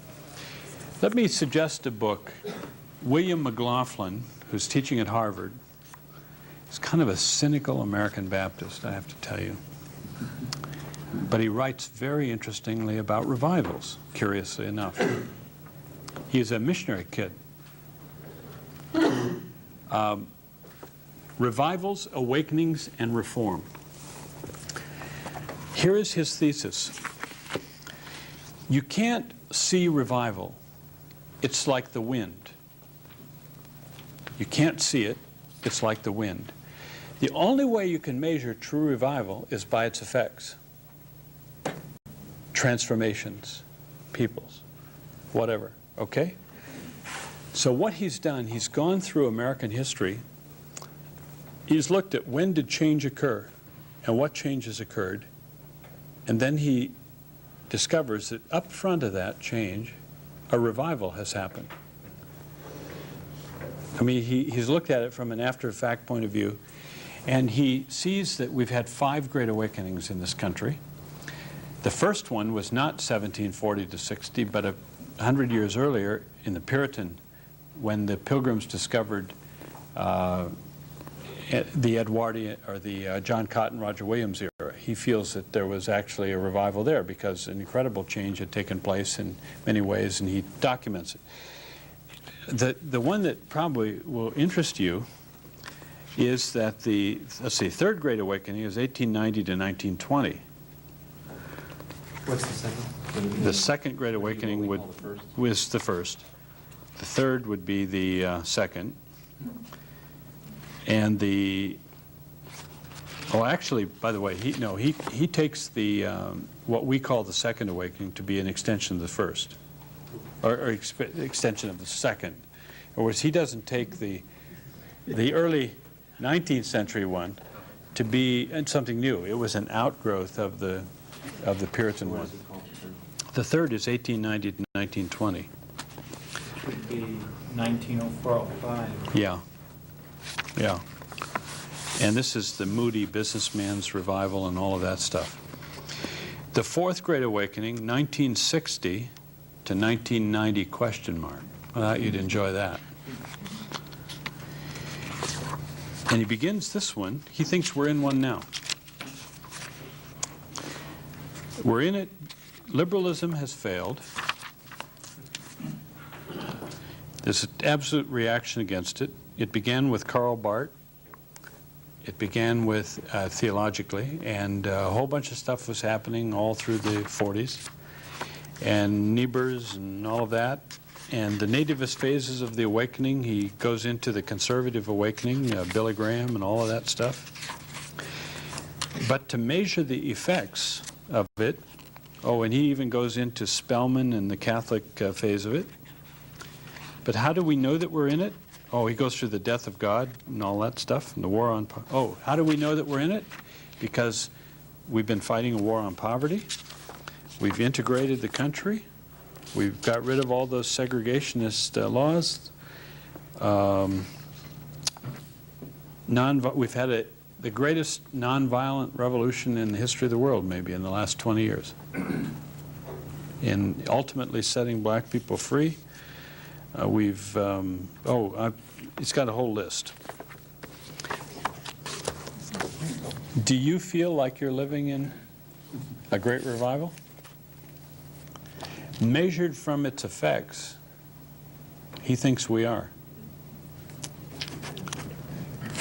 Let me suggest a book. William McLaughlin, who's teaching at Harvard, is kind of a cynical American Baptist, I have to tell you. But he writes very interestingly about revivals, curiously enough. He's a missionary kid. Revivals, awakenings, and reform. Here is his thesis. You can't see revival. It's like the wind. You can't see it. It's like the wind. The only way you can measure true revival is by its effects. Transformations, peoples, whatever, okay? So what he's done, he's gone through American history. He's looked at when did change occur and what changes occurred. And then he discovers that up front of that change, a revival has happened. I mean, he's looked at it from an after-fact point of view, and he sees that we've had 5 great awakenings in this country. The first one was not 1740 to 60, but 100 years earlier in the Puritan, when the Pilgrims discovered the Edwardian, or the John Cotton, Roger Williams era. He feels that there was actually a revival there because an incredible change had taken place in many ways, and he documents it. The one that probably will interest you is that the, let's see, Third Great Awakening is 1890 to 1920. What's the second? The Second Great Awakening was the first. The third would be the second. And actually, by the way, he takes the, what we call the Second Awakening to be an extension of the first, or extension of the second. In other words, he doesn't take the early 19th century one to be something new. It was an outgrowth of the Puritan one. The third is 1890 to 1920. Should be 1904-05. Yeah. Yeah. And this is the moody businessman's revival and all of that stuff. The Fourth Great Awakening, 1960 to 1990 question mark. I thought you'd enjoy that. And he begins this one. He thinks we're in one now. We're in it. Liberalism has failed. There's an absolute reaction against it. It began with Karl Barth. It began with theologically, and a whole bunch of stuff was happening all through the 40s, and Niebuhr's and all of that. And the nativist phases of the awakening, he goes into the conservative awakening, Billy Graham and all of that stuff. But to measure the effects of it, and he even goes into Spellman and the Catholic phase of it. But how do we know that we're in it? He goes through the death of God and all that stuff, and the war on... how do we know that we're in it? Because we've been fighting a war on poverty. We've integrated the country. We've got rid of all those segregationist laws. We've had the greatest nonviolent revolution in the history of the world, maybe, in the last 20 years. In ultimately setting black people free. It's got a whole list. Do you feel like you're living in a great revival? Measured from its effects, he thinks we are.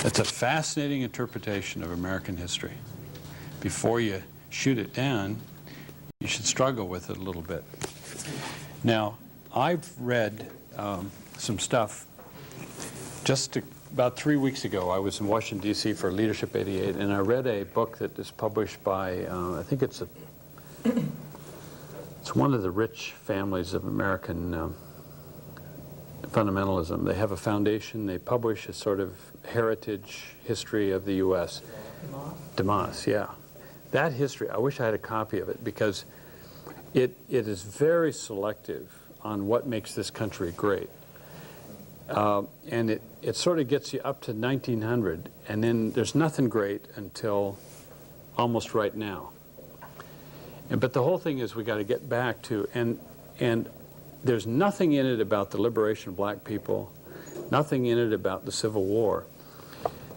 It's a fascinating interpretation of American history. Before you shoot it down, you should struggle with it a little bit. Now, I've read some stuff. About 3 weeks ago, I was in Washington, D.C. for Leadership 88, and I read a book that is published by, I think it's one of the rich families of American fundamentalism. They have a foundation. They publish a sort of heritage history of the U.S. DeMoss, yeah. That history, I wish I had a copy of it, because it is very selective on what makes this country great. And it sort of gets you up to 1900, and then there's nothing great until almost right now. But the whole thing is we got to get back to, and there's nothing in it about the liberation of black people, nothing in it about the Civil War.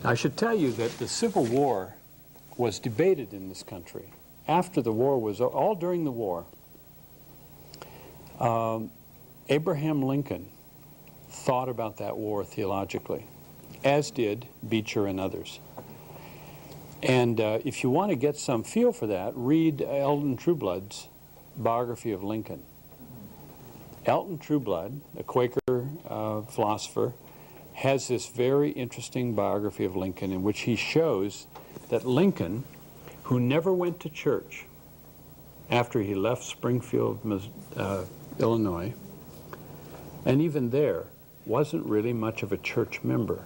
I should tell you that the Civil War was debated in this country. After the war was, all during the war, Abraham Lincoln thought about that war theologically, as did Beecher and others. And if you want to get some feel for that, read Elton Trueblood's biography of Lincoln. Elton Trueblood, a Quaker philosopher, has this very interesting biography of Lincoln in which he shows that Lincoln, who never went to church after he left Springfield, Illinois, and even there wasn't really much of a church member.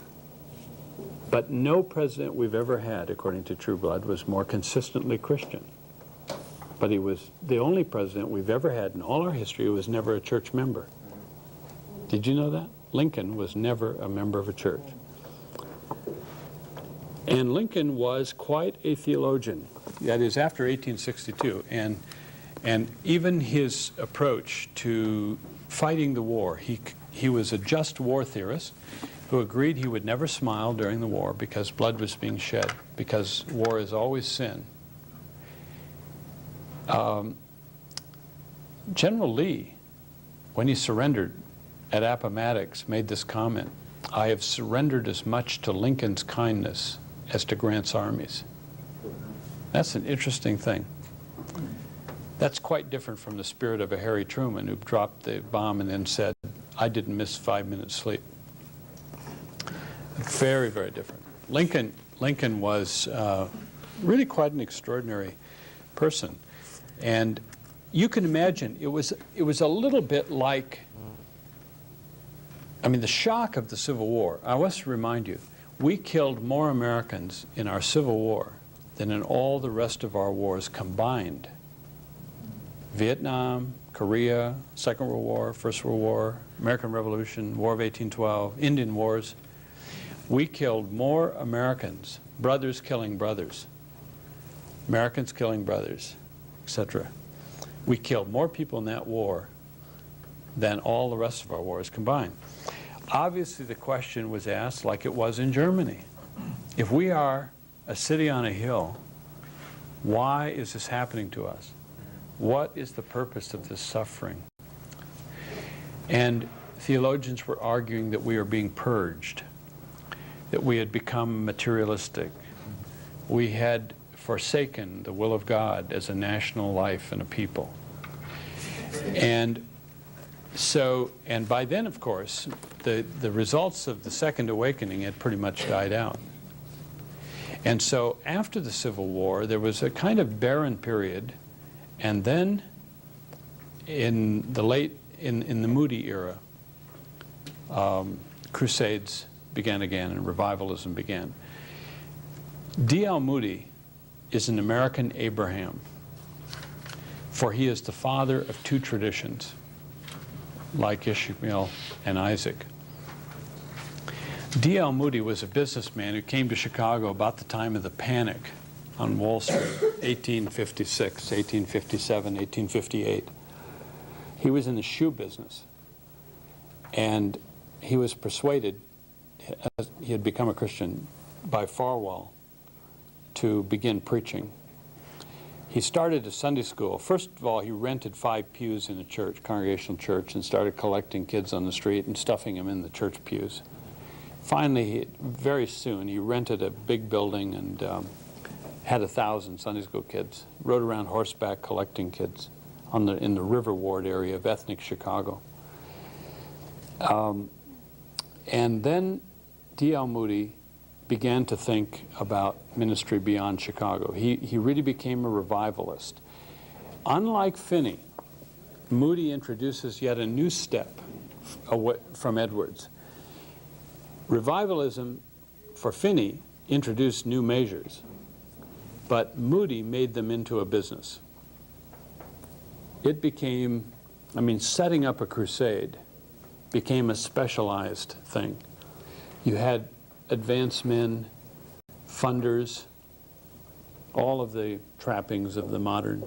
But no president we've ever had, according to Trueblood, was more consistently Christian. But he was the only president we've ever had in all our history who was never a church member. Did you know that? Lincoln was never a member of a church. And Lincoln was quite a theologian. That is, after 1862. And even his approach to fighting the war. He was a just war theorist who agreed he would never smile during the war because blood was being shed, because war is always sin. General Lee, when he surrendered at Appomattox, made this comment: "I have surrendered as much to Lincoln's kindness as to Grant's armies." That's an interesting thing. That's quite different from the spirit of a Harry Truman who dropped the bomb and then said, "I didn't miss 5 minutes sleep." Very, very different. Lincoln was really quite an extraordinary person. And you can imagine, it was a little bit like, I mean, the shock of the Civil War. I must remind you, we killed more Americans in our Civil War than in all the rest of our wars combined. Vietnam, Korea, Second World War, First World War, American Revolution, War of 1812, Indian Wars. We killed more Americans, brothers killing brothers, Americans killing brothers, etc. We killed more people in that war than all the rest of our wars combined. Obviously, the question was asked like it was in Germany. If we are a city on a hill, why is this happening to us? What is the purpose of this suffering? And theologians were arguing that we are being purged, that we had become materialistic. We had forsaken the will of God as a national life and a people. And so, and by then, of course, the results of the Second Awakening had pretty much died out. And so after the Civil War, there was a kind of barren period, and then in the Moody era, crusades began again and revivalism began. D.L. Moody is an American Abraham, for he is the father of two traditions, like Ishmael and Isaac. D.L. Moody was a businessman who came to Chicago about the time of the panic on Wall Street, 1856, 1857, 1858. He was in the shoe business, and he was persuaded, he had become a Christian, by Farwell to begin preaching. He started a Sunday school. First of all, he rented 5 pews in a church, congregational church, and started collecting kids on the street and stuffing them in the church pews. Finally, very soon, he rented a big building and had 1,000 Sunday school kids, rode around horseback collecting kids in the River Ward area of ethnic Chicago. And then D.L. Moody began to think about ministry beyond Chicago. He really became a revivalist. Unlike Finney, Moody introduces yet a new step away from Edwards. Revivalism for Finney introduced new measures, but Moody made them into a business. It became, I mean, setting up a crusade became a specialized thing. You had advance men, funders, all of the trappings of the modern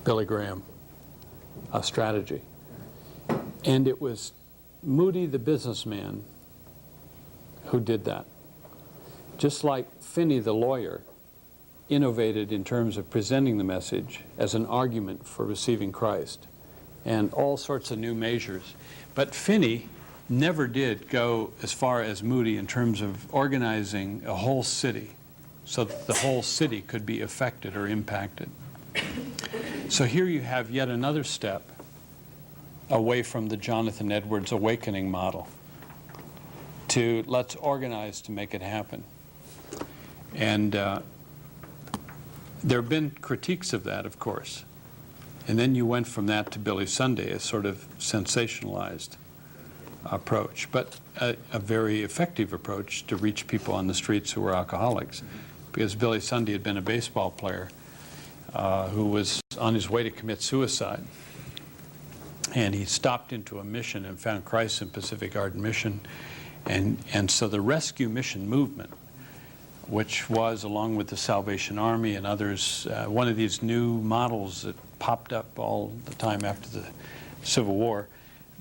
Billy Graham strategy. And it was Moody the businessman who did that. Just like Finney the lawyer innovated in terms of presenting the message as an argument for receiving Christ, and all sorts of new measures. But Finney never did go as far as Moody in terms of organizing a whole city so that the whole city could be affected or impacted. So here you have yet another step away from the Jonathan Edwards awakening model to let's organize to make it happen. And there have been critiques of that, of course. And then you went from that to Billy Sunday, a sort of sensationalized approach, but a very effective approach to reach people on the streets who were alcoholics. Because Billy Sunday had been a baseball player who was on his way to commit suicide. And he stopped into a mission and found Christ in Pacific Garden Mission. And so the rescue mission movement, which was, along with the Salvation Army and others, one of these new models that popped up all the time after the Civil War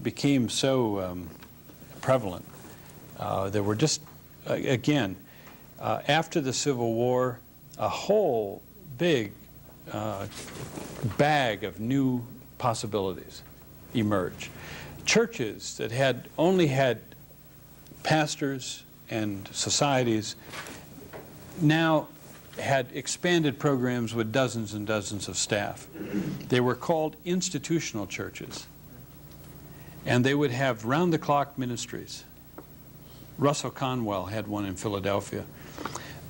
became so prevalent. There were just, again, after the Civil War, a whole big bag of new possibilities emerge. Churches that had only had pastors and societies now had expanded programs with dozens and dozens of staff. They were called institutional churches, and they would have round-the-clock ministries. Russell Conwell had one in Philadelphia.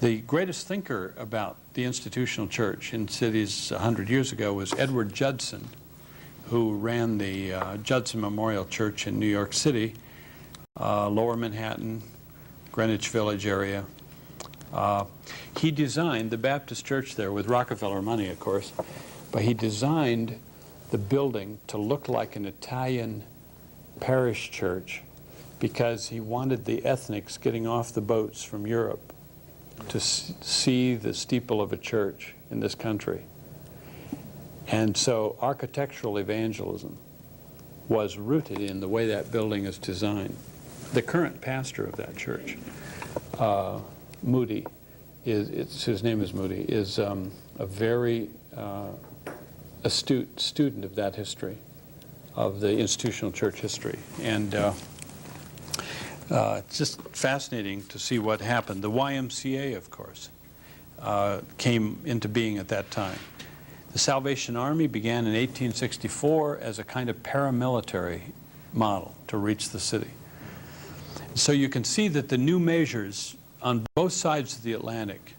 The greatest thinker about the institutional church in cities 100 years ago was Edward Judson, who ran the Judson Memorial Church in New York City, Lower Manhattan, Greenwich Village area. He designed the Baptist church there with Rockefeller money, of course, but he designed the building to look like an Italian parish church because he wanted the ethnics getting off the boats from Europe to see the steeple of a church in this country. And so architectural evangelism was rooted in the way that building is designed. The current pastor of that church, Moody, his name is Moody, is a very astute student of that history, of the institutional church history. And it's just fascinating to see what happened. The YMCA, of course, came into being at that time. The Salvation Army began in 1864 as a kind of paramilitary model to reach the city. So you can see that the new measures on both sides of the Atlantic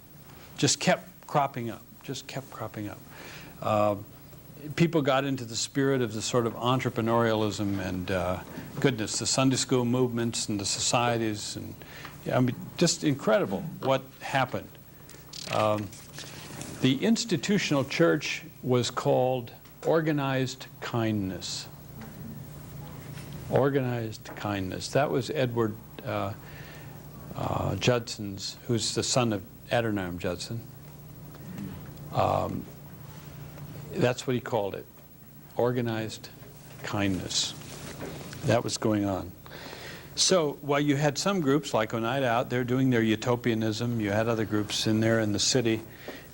just kept cropping up, people got into the spirit of the sort of entrepreneurialism and goodness, the Sunday school movements and the societies, and I mean, just incredible what happened. The institutional church was called organized kindness. Organized kindness. That was Edward Judson's, who's the son of Adoniram Judson. That's what he called it, organized kindness. That was going on. So while you had some groups like Oneida out there doing their utopianism, you had other groups in there in the city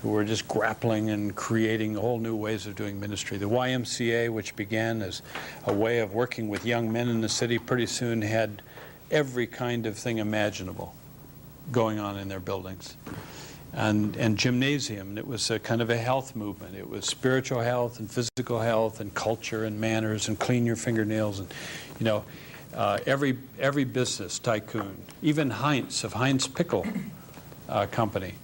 who were just grappling and creating whole new ways of doing ministry. The YMCA, which began as a way of working with young men in the city, pretty soon had every kind of thing imaginable going on in their buildings. And gymnasium, and it was a kind of a health movement. It was spiritual health and physical health and culture and manners and clean your fingernails, and you know, every business tycoon, even Heinz of Heinz Pickle Company.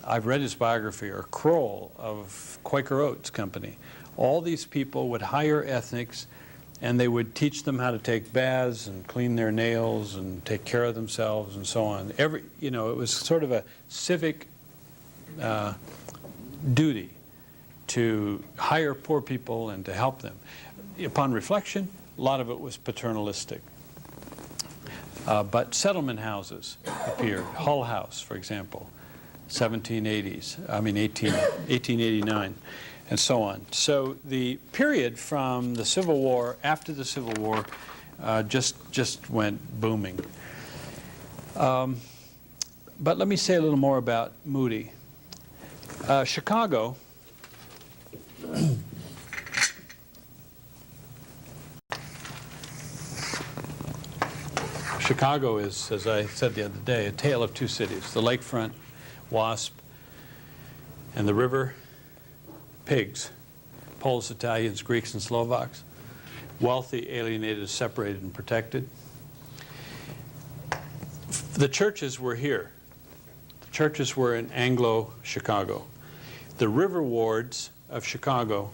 I've read his biography, or Kroll of Quaker Oats Company. All these people would hire ethnics, and they would teach them how to take baths and clean their nails and take care of themselves and so on. You know, it was sort of a civic duty to hire poor people and to help them. Upon reflection, a lot of it was paternalistic. But settlement houses appeared. Hull House, for example, 1889. And so on. So the period from the Civil War, after the Civil War, just went booming. But let me say a little more about Moody. Chicago Chicago is, as I said the other day, a tale of two cities. The lakefront, WASP, and the river, pigs, Poles, Italians, Greeks, and Slovaks, wealthy, alienated, separated, and protected. The churches were here. The churches were in Anglo-Chicago. The river wards of Chicago,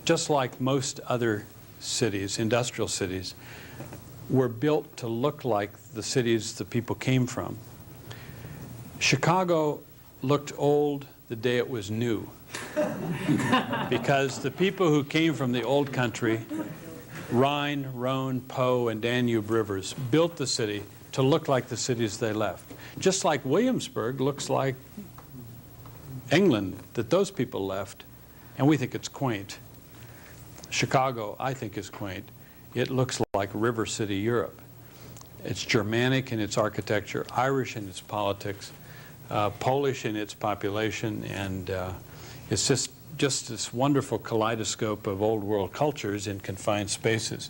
just like most other cities, industrial cities, were built to look like the cities the people came from. Chicago looked old the day it was new, because the people who came from the old country, Rhine, Rhone, Po, and Danube rivers, built the city to look like the cities they left. Just like Williamsburg looks like England that those people left, and we think it's quaint. Chicago, I think, is quaint. It looks like River City, Europe. It's Germanic in its architecture, Irish in its politics, Polish in its population, and it's just this wonderful kaleidoscope of old world cultures in confined spaces.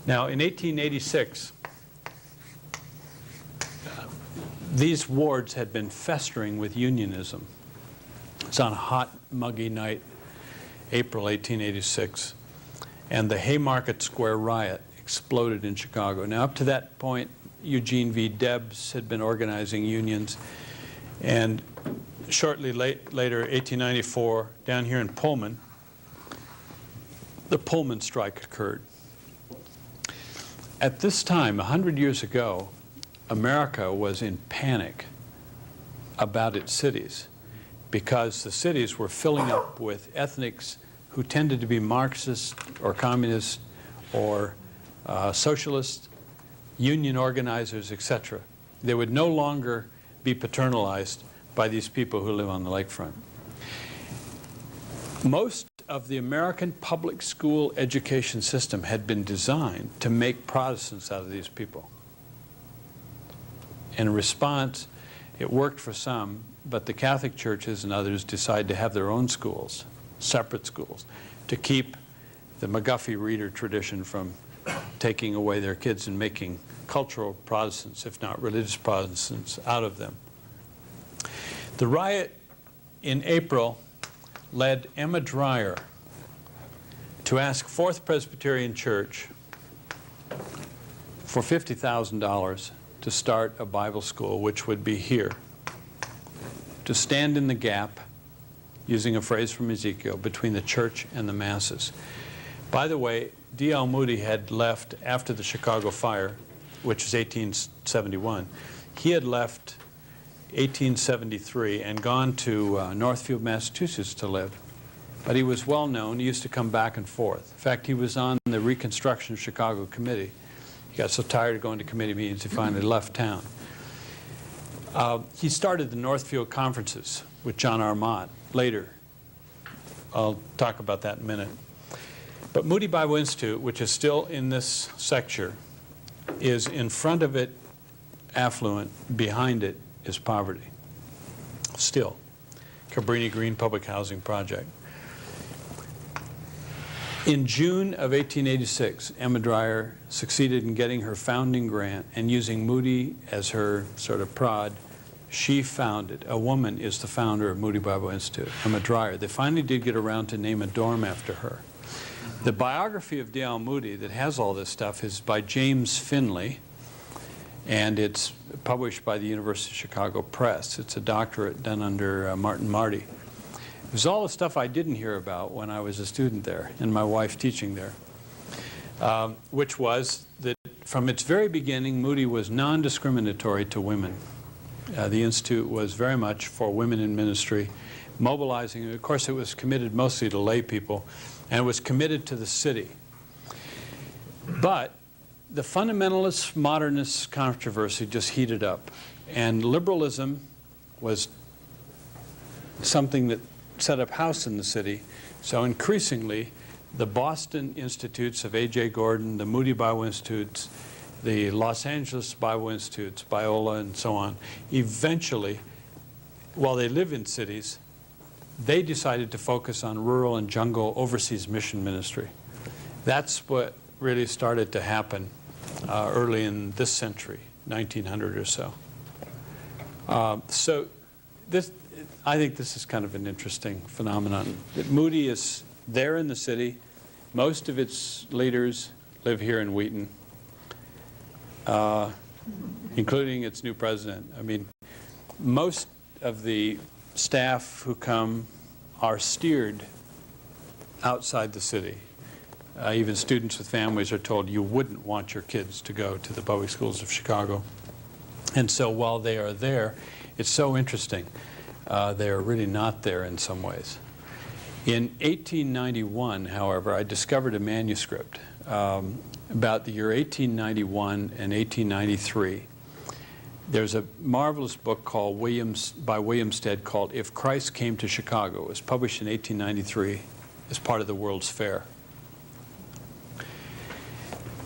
Now, in 1886, these wards had been festering with unionism. It's on a hot, muggy night, April 1886, and the Haymarket Square riot exploded in Chicago. Now, up to that point, Eugene V. Debs had been organizing unions, and shortly later, 1894, down here in Pullman, the Pullman strike occurred. At this time, 100 years ago, America was in panic about its cities because the cities were filling up with ethnics who tended to be Marxist or communist or socialist, union organizers, etc. They would no longer be paternalized by these people who live on the lakefront. Most of the American public school education system had been designed to make Protestants out of these people. In response, it worked for some, but the Catholic churches and others decided to have their own schools, separate schools, to keep the McGuffey Reader tradition from taking away their kids and making cultural Protestants, if not religious Protestants, out of them. The riot in April led Emma Dreyer to ask Fourth Presbyterian Church for $50,000 to start a Bible school, which would be here, to stand in the gap, using a phrase from Ezekiel, between the church and the masses. By the way, D.L. Moody had left after the Chicago fire, which was 1871. He had left 1873 and gone to Northfield, Massachusetts to live. But he was well known. He used to come back and forth. In fact, he was on the Reconstruction of Chicago Committee. He got so tired of going to committee meetings, he finally left town. He started the Northfield Conferences with John R. Mott later. I'll talk about that in a minute. But Moody Bible Institute, which is still in this sector, is in front of it affluent, behind it is poverty. Still. Cabrini Green Public Housing Project. In June of 1886, Emma Dreyer succeeded in getting her founding grant, and using Moody as her sort of prod, she founded, a woman is the founder of Moody Bible Institute, Emma Dreyer. They finally did get around to name a dorm after her. The biography of D.L. Moody that has all this stuff is by James Finley, and it's published by the University of Chicago Press. It's a doctorate done under Martin Marty. It was all the stuff I didn't hear about when I was a student there and my wife teaching there, which was that from its very beginning, Moody was non-discriminatory to women. The Institute was very much for women in ministry, mobilizing. Of course, it was committed mostly to lay people, and it was committed to the city. But the fundamentalist modernist controversy just heated up, and liberalism was something that set up house in the city. So increasingly, the Boston Institutes of A.J. Gordon, the Moody Bible Institutes, the Los Angeles Bible Institutes, Biola, and so on, eventually, while they live in cities, they decided to focus on rural and jungle overseas mission ministry. That's what really started to happen early in this century, 1900 or so. So this, I think this is kind of an interesting phenomenon. That Moody is there in the city. Most of its leaders live here in Wheaton, including its new president. I mean, most of the staff who come are steered outside the city. Even students with families are told you wouldn't want your kids to go to the public schools of Chicago. And so while they are there, it's so interesting. They are really not there in some ways. In 1891, however, I discovered a manuscript about the year 1891 and 1893. There's a marvelous book called by William Stead called If Christ Came to Chicago. It was published in 1893 as part of the World's Fair.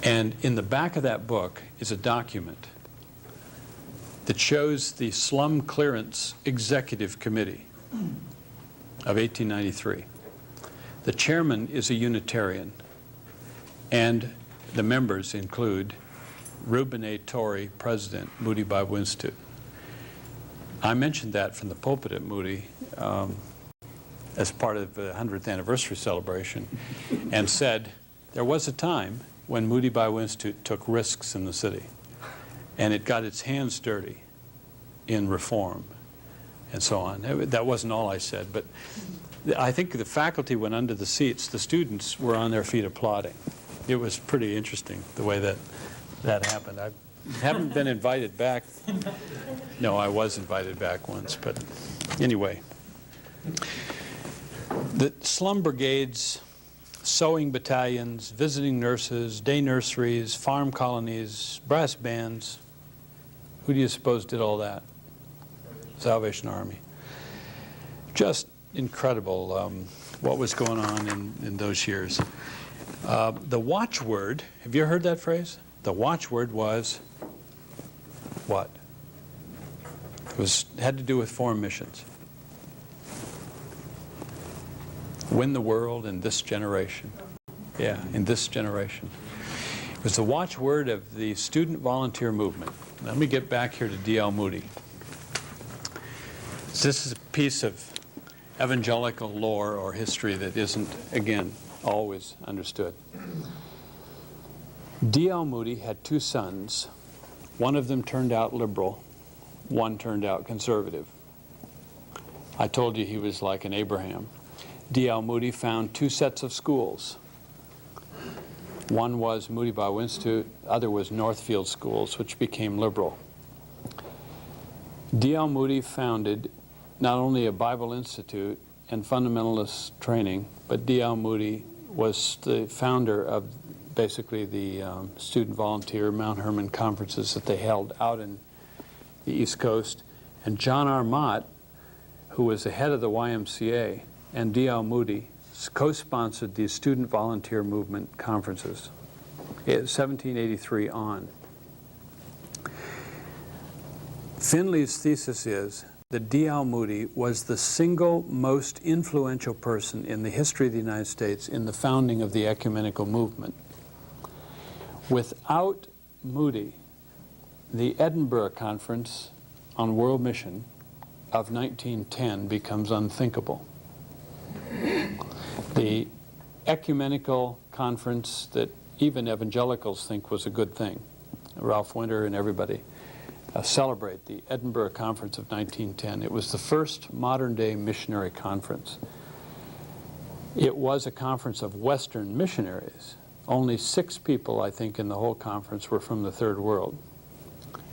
And in the back of that book is a document that shows the Slum Clearance Executive Committee of 1893. The chairman is a Unitarian, and the members include Reuben A. Torrey, President, Moody Bible Institute. I mentioned that from the pulpit at Moody as part of the 100th anniversary celebration, and said there was a time when Moody Bible Institute took risks in the city, and it got its hands dirty in reform and so on. That wasn't all I said, but I think the faculty went under the seats. The students were on their feet applauding. It was pretty interesting the way that happened. I haven't been invited back. No, I was invited back once, but anyway. The slum brigades, sewing battalions, visiting nurses, day nurseries, farm colonies, brass bands. Who do you suppose did all that? Salvation Army. Just incredible what was going on in those years. The watchword, have you heard that phrase? The watchword was what? It had to do with foreign missions. Win the world in this generation. Yeah, in this generation. It was the watchword of the student volunteer movement. Let me get back here to D.L. Moody. This is a piece of evangelical lore or history that isn't, again, always understood. D.L. Moody had two sons. One of them turned out liberal, one turned out conservative. I told you he was like an Abraham. D.L. Moody found two sets of schools. One was Moody Bible Institute, the other was Northfield Schools, which became liberal. D.L. Moody founded not only a Bible Institute and fundamentalist training, but D.L. Moody was the founder of basically the student volunteer Mount Hermon conferences that they held out in the East Coast. And John R. Mott, who was the head of the YMCA, and D.L. Moody co-sponsored these student volunteer movement conferences, 1783 on. Finley's thesis is that D.L. Moody was the single most influential person in the history of the United States in the founding of the ecumenical movement. Without Moody, the Edinburgh Conference on World Mission of 1910 becomes unthinkable. The ecumenical conference that even evangelicals think was a good thing, Ralph Winter and everybody, celebrate the Edinburgh Conference of 1910. It was the first modern-day missionary conference. It was a conference of Western missionaries. Only 6 people, I think, in the whole conference were from the Third World.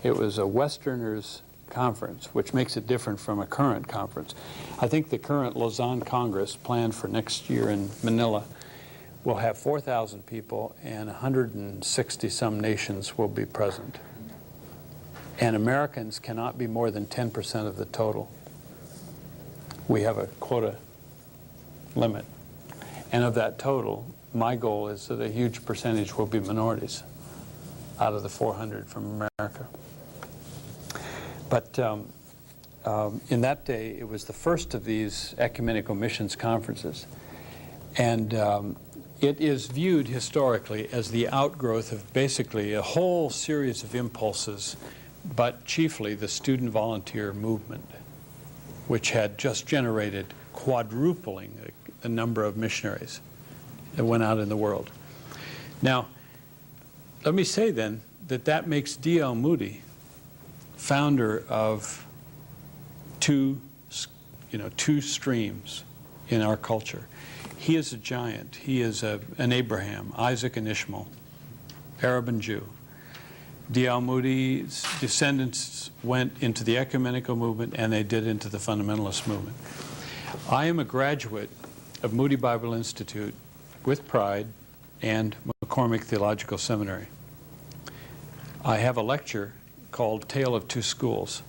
It was a Westerners' conference, which makes it different from a current conference. I think the current Lausanne Congress planned for next year in Manila will have 4,000 people and 160-some nations will be present. And Americans cannot be more than 10% of the total. We have a quota limit. And of that total, my goal is that a huge percentage will be minorities out of the 400 from America. But in that day, it was the first of these ecumenical missions conferences. And it is viewed historically as the outgrowth of basically a whole series of impulses, but chiefly the student volunteer movement, which had just generated quadrupling the number of missionaries that went out in the world. Now, let me say then that that makes D.L. Moody founder of two streams in our culture. He is a giant. He is an Abraham, Isaac and Ishmael, Arab and Jew. D.L. Moody's descendants went into the ecumenical movement, and they did into the fundamentalist movement. I am a graduate of Moody Bible Institute with pride and McCormick Theological Seminary. I have a lecture called Tale of Two Schools,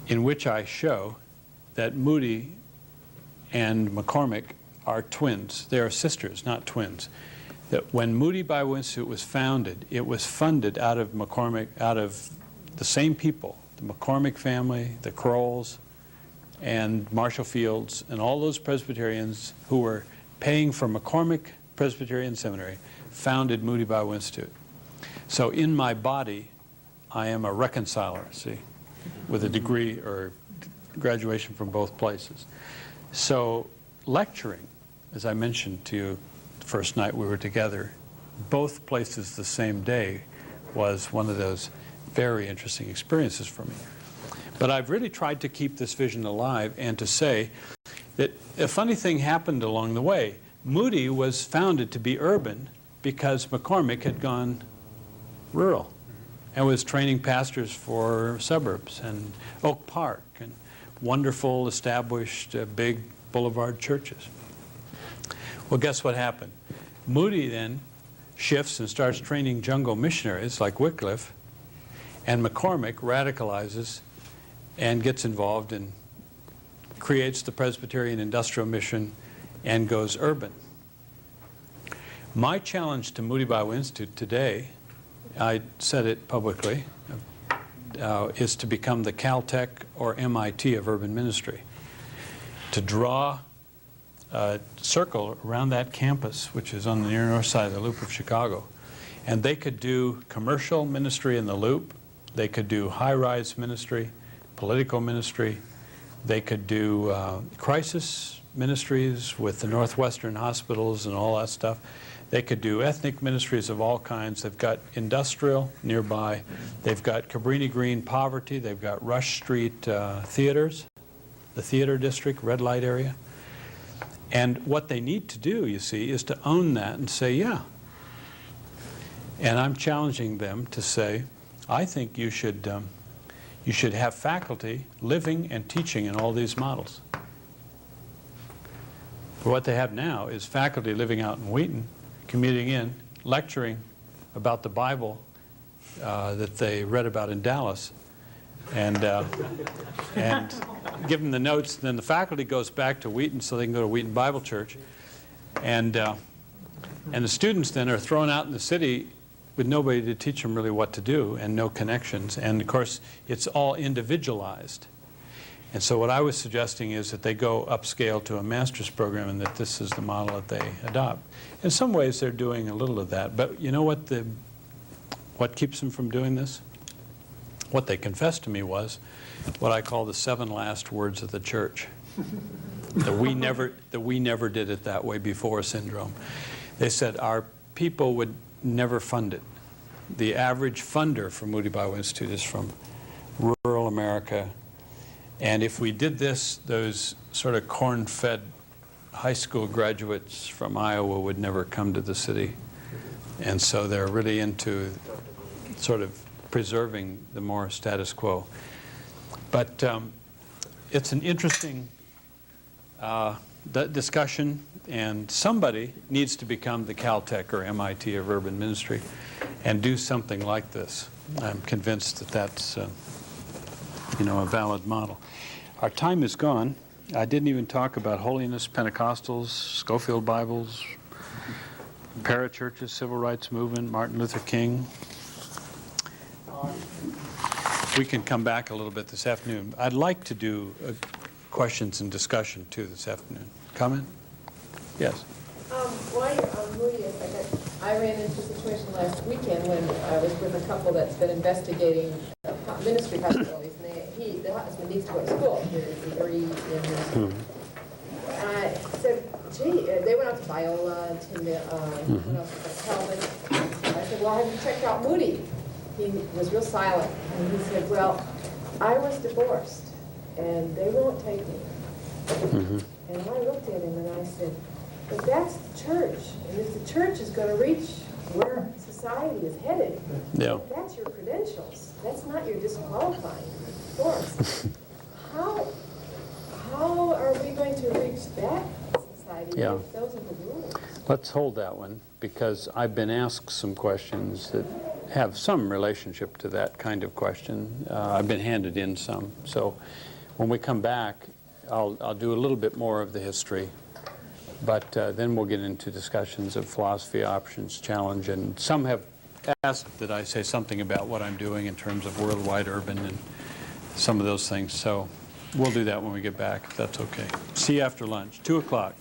in which I show that Moody and McCormick are twins. They are sisters, not twins. that when Moody Bible Institute was founded, it was funded out of McCormick, out of the same people, the McCormick family, the Crowells, and Marshall Fields, and all those Presbyterians who were paying for McCormick Presbyterian Seminary founded Moody Bible Institute. So in my body, I am a reconciler, see, with a degree or graduation from both places. So lecturing, as I mentioned to you the first night we were together, both places the same day was one of those very interesting experiences for me. But I've really tried to keep this vision alive and to say that a funny thing happened along the way. Moody was founded to be urban because McCormick had gone rural and was training pastors for suburbs and Oak Park and wonderful, established, big boulevard churches. Well, guess what happened? Moody then shifts and starts training jungle missionaries like Wycliffe, and McCormick radicalizes and gets involved and creates the Presbyterian Industrial Mission and goes urban. My challenge to Moody Bible Institute today, I said it publicly, is to become the Caltech or MIT of urban ministry. To draw a circle around that campus, which is on the near north side of the Loop of Chicago. And they could do commercial ministry in the Loop. They could do high-rise ministry, political ministry. They could do crisis ministries with the Northwestern hospitals and all that stuff. They could do ethnic ministries of all kinds. They've got industrial nearby. They've got Cabrini Green poverty. They've got Rush Street theaters, the theater district, red light area. And what they need to do, you see, is to own that and say, yeah. And I'm challenging them to say, I think you should have faculty living and teaching in all these models. But what they have now is faculty living out in Wheaton, commuting in, lecturing about the Bible that they read about in Dallas, and give them the notes. Then the faculty goes back to Wheaton so they can go to Wheaton Bible Church, and the students then are thrown out in the city with nobody to teach them really what to do and no connections. And of course, it's all individualized. And so what I was suggesting is that they go upscale to a master's program and that this is the model that they adopt. In some ways, they're doing a little of that. But you know what keeps them from doing this? What they confessed to me was what I call the 7 last words of the church. The we never did it that way before syndrome. They said our people would never fund it. The average funder for Moody Bible Institute is from rural America. And if we did this, those sort of corn-fed high school graduates from Iowa would never come to the city. And so they're really into sort of preserving the more status quo. But it's an interesting discussion, and somebody needs to become the Caltech or MIT of urban ministry and do something like this. I'm convinced that that's a valid model. Our time is gone. I didn't even talk about holiness, Pentecostals, Schofield Bibles, parachurches, civil rights movement, Martin Luther King. We can come back a little bit this afternoon. I'd like to do questions and discussion too this afternoon. Comment? Yes. While you're on Moody a second, I ran into a situation last weekend when I was with a couple that's been investigating ministry possibilities, and the husband needs to go to school. There's a degree in ministry. I said, gee, they went out to Biola and to what else was that, Calvin. I said, well, have you checked out Moody? He was real silent, and he said, well, I was divorced, and they won't take me. And I looked at him and I said, but that's the church, and if the church is going to reach where society is headed, that's your credentials. That's not your disqualifying force. How are we going to reach that society if those are the rules? Let's hold that one, because I've been asked some questions that have some relationship to that kind of question. I've been handed in some. So when we come back, I'll do a little bit more of the history But then we'll get into discussions of philosophy, options, challenge, and some have asked that I say something about what I'm doing in terms of worldwide urban and some of those things. So we'll do that when we get back, if that's okay. See you after lunch, 2 o'clock.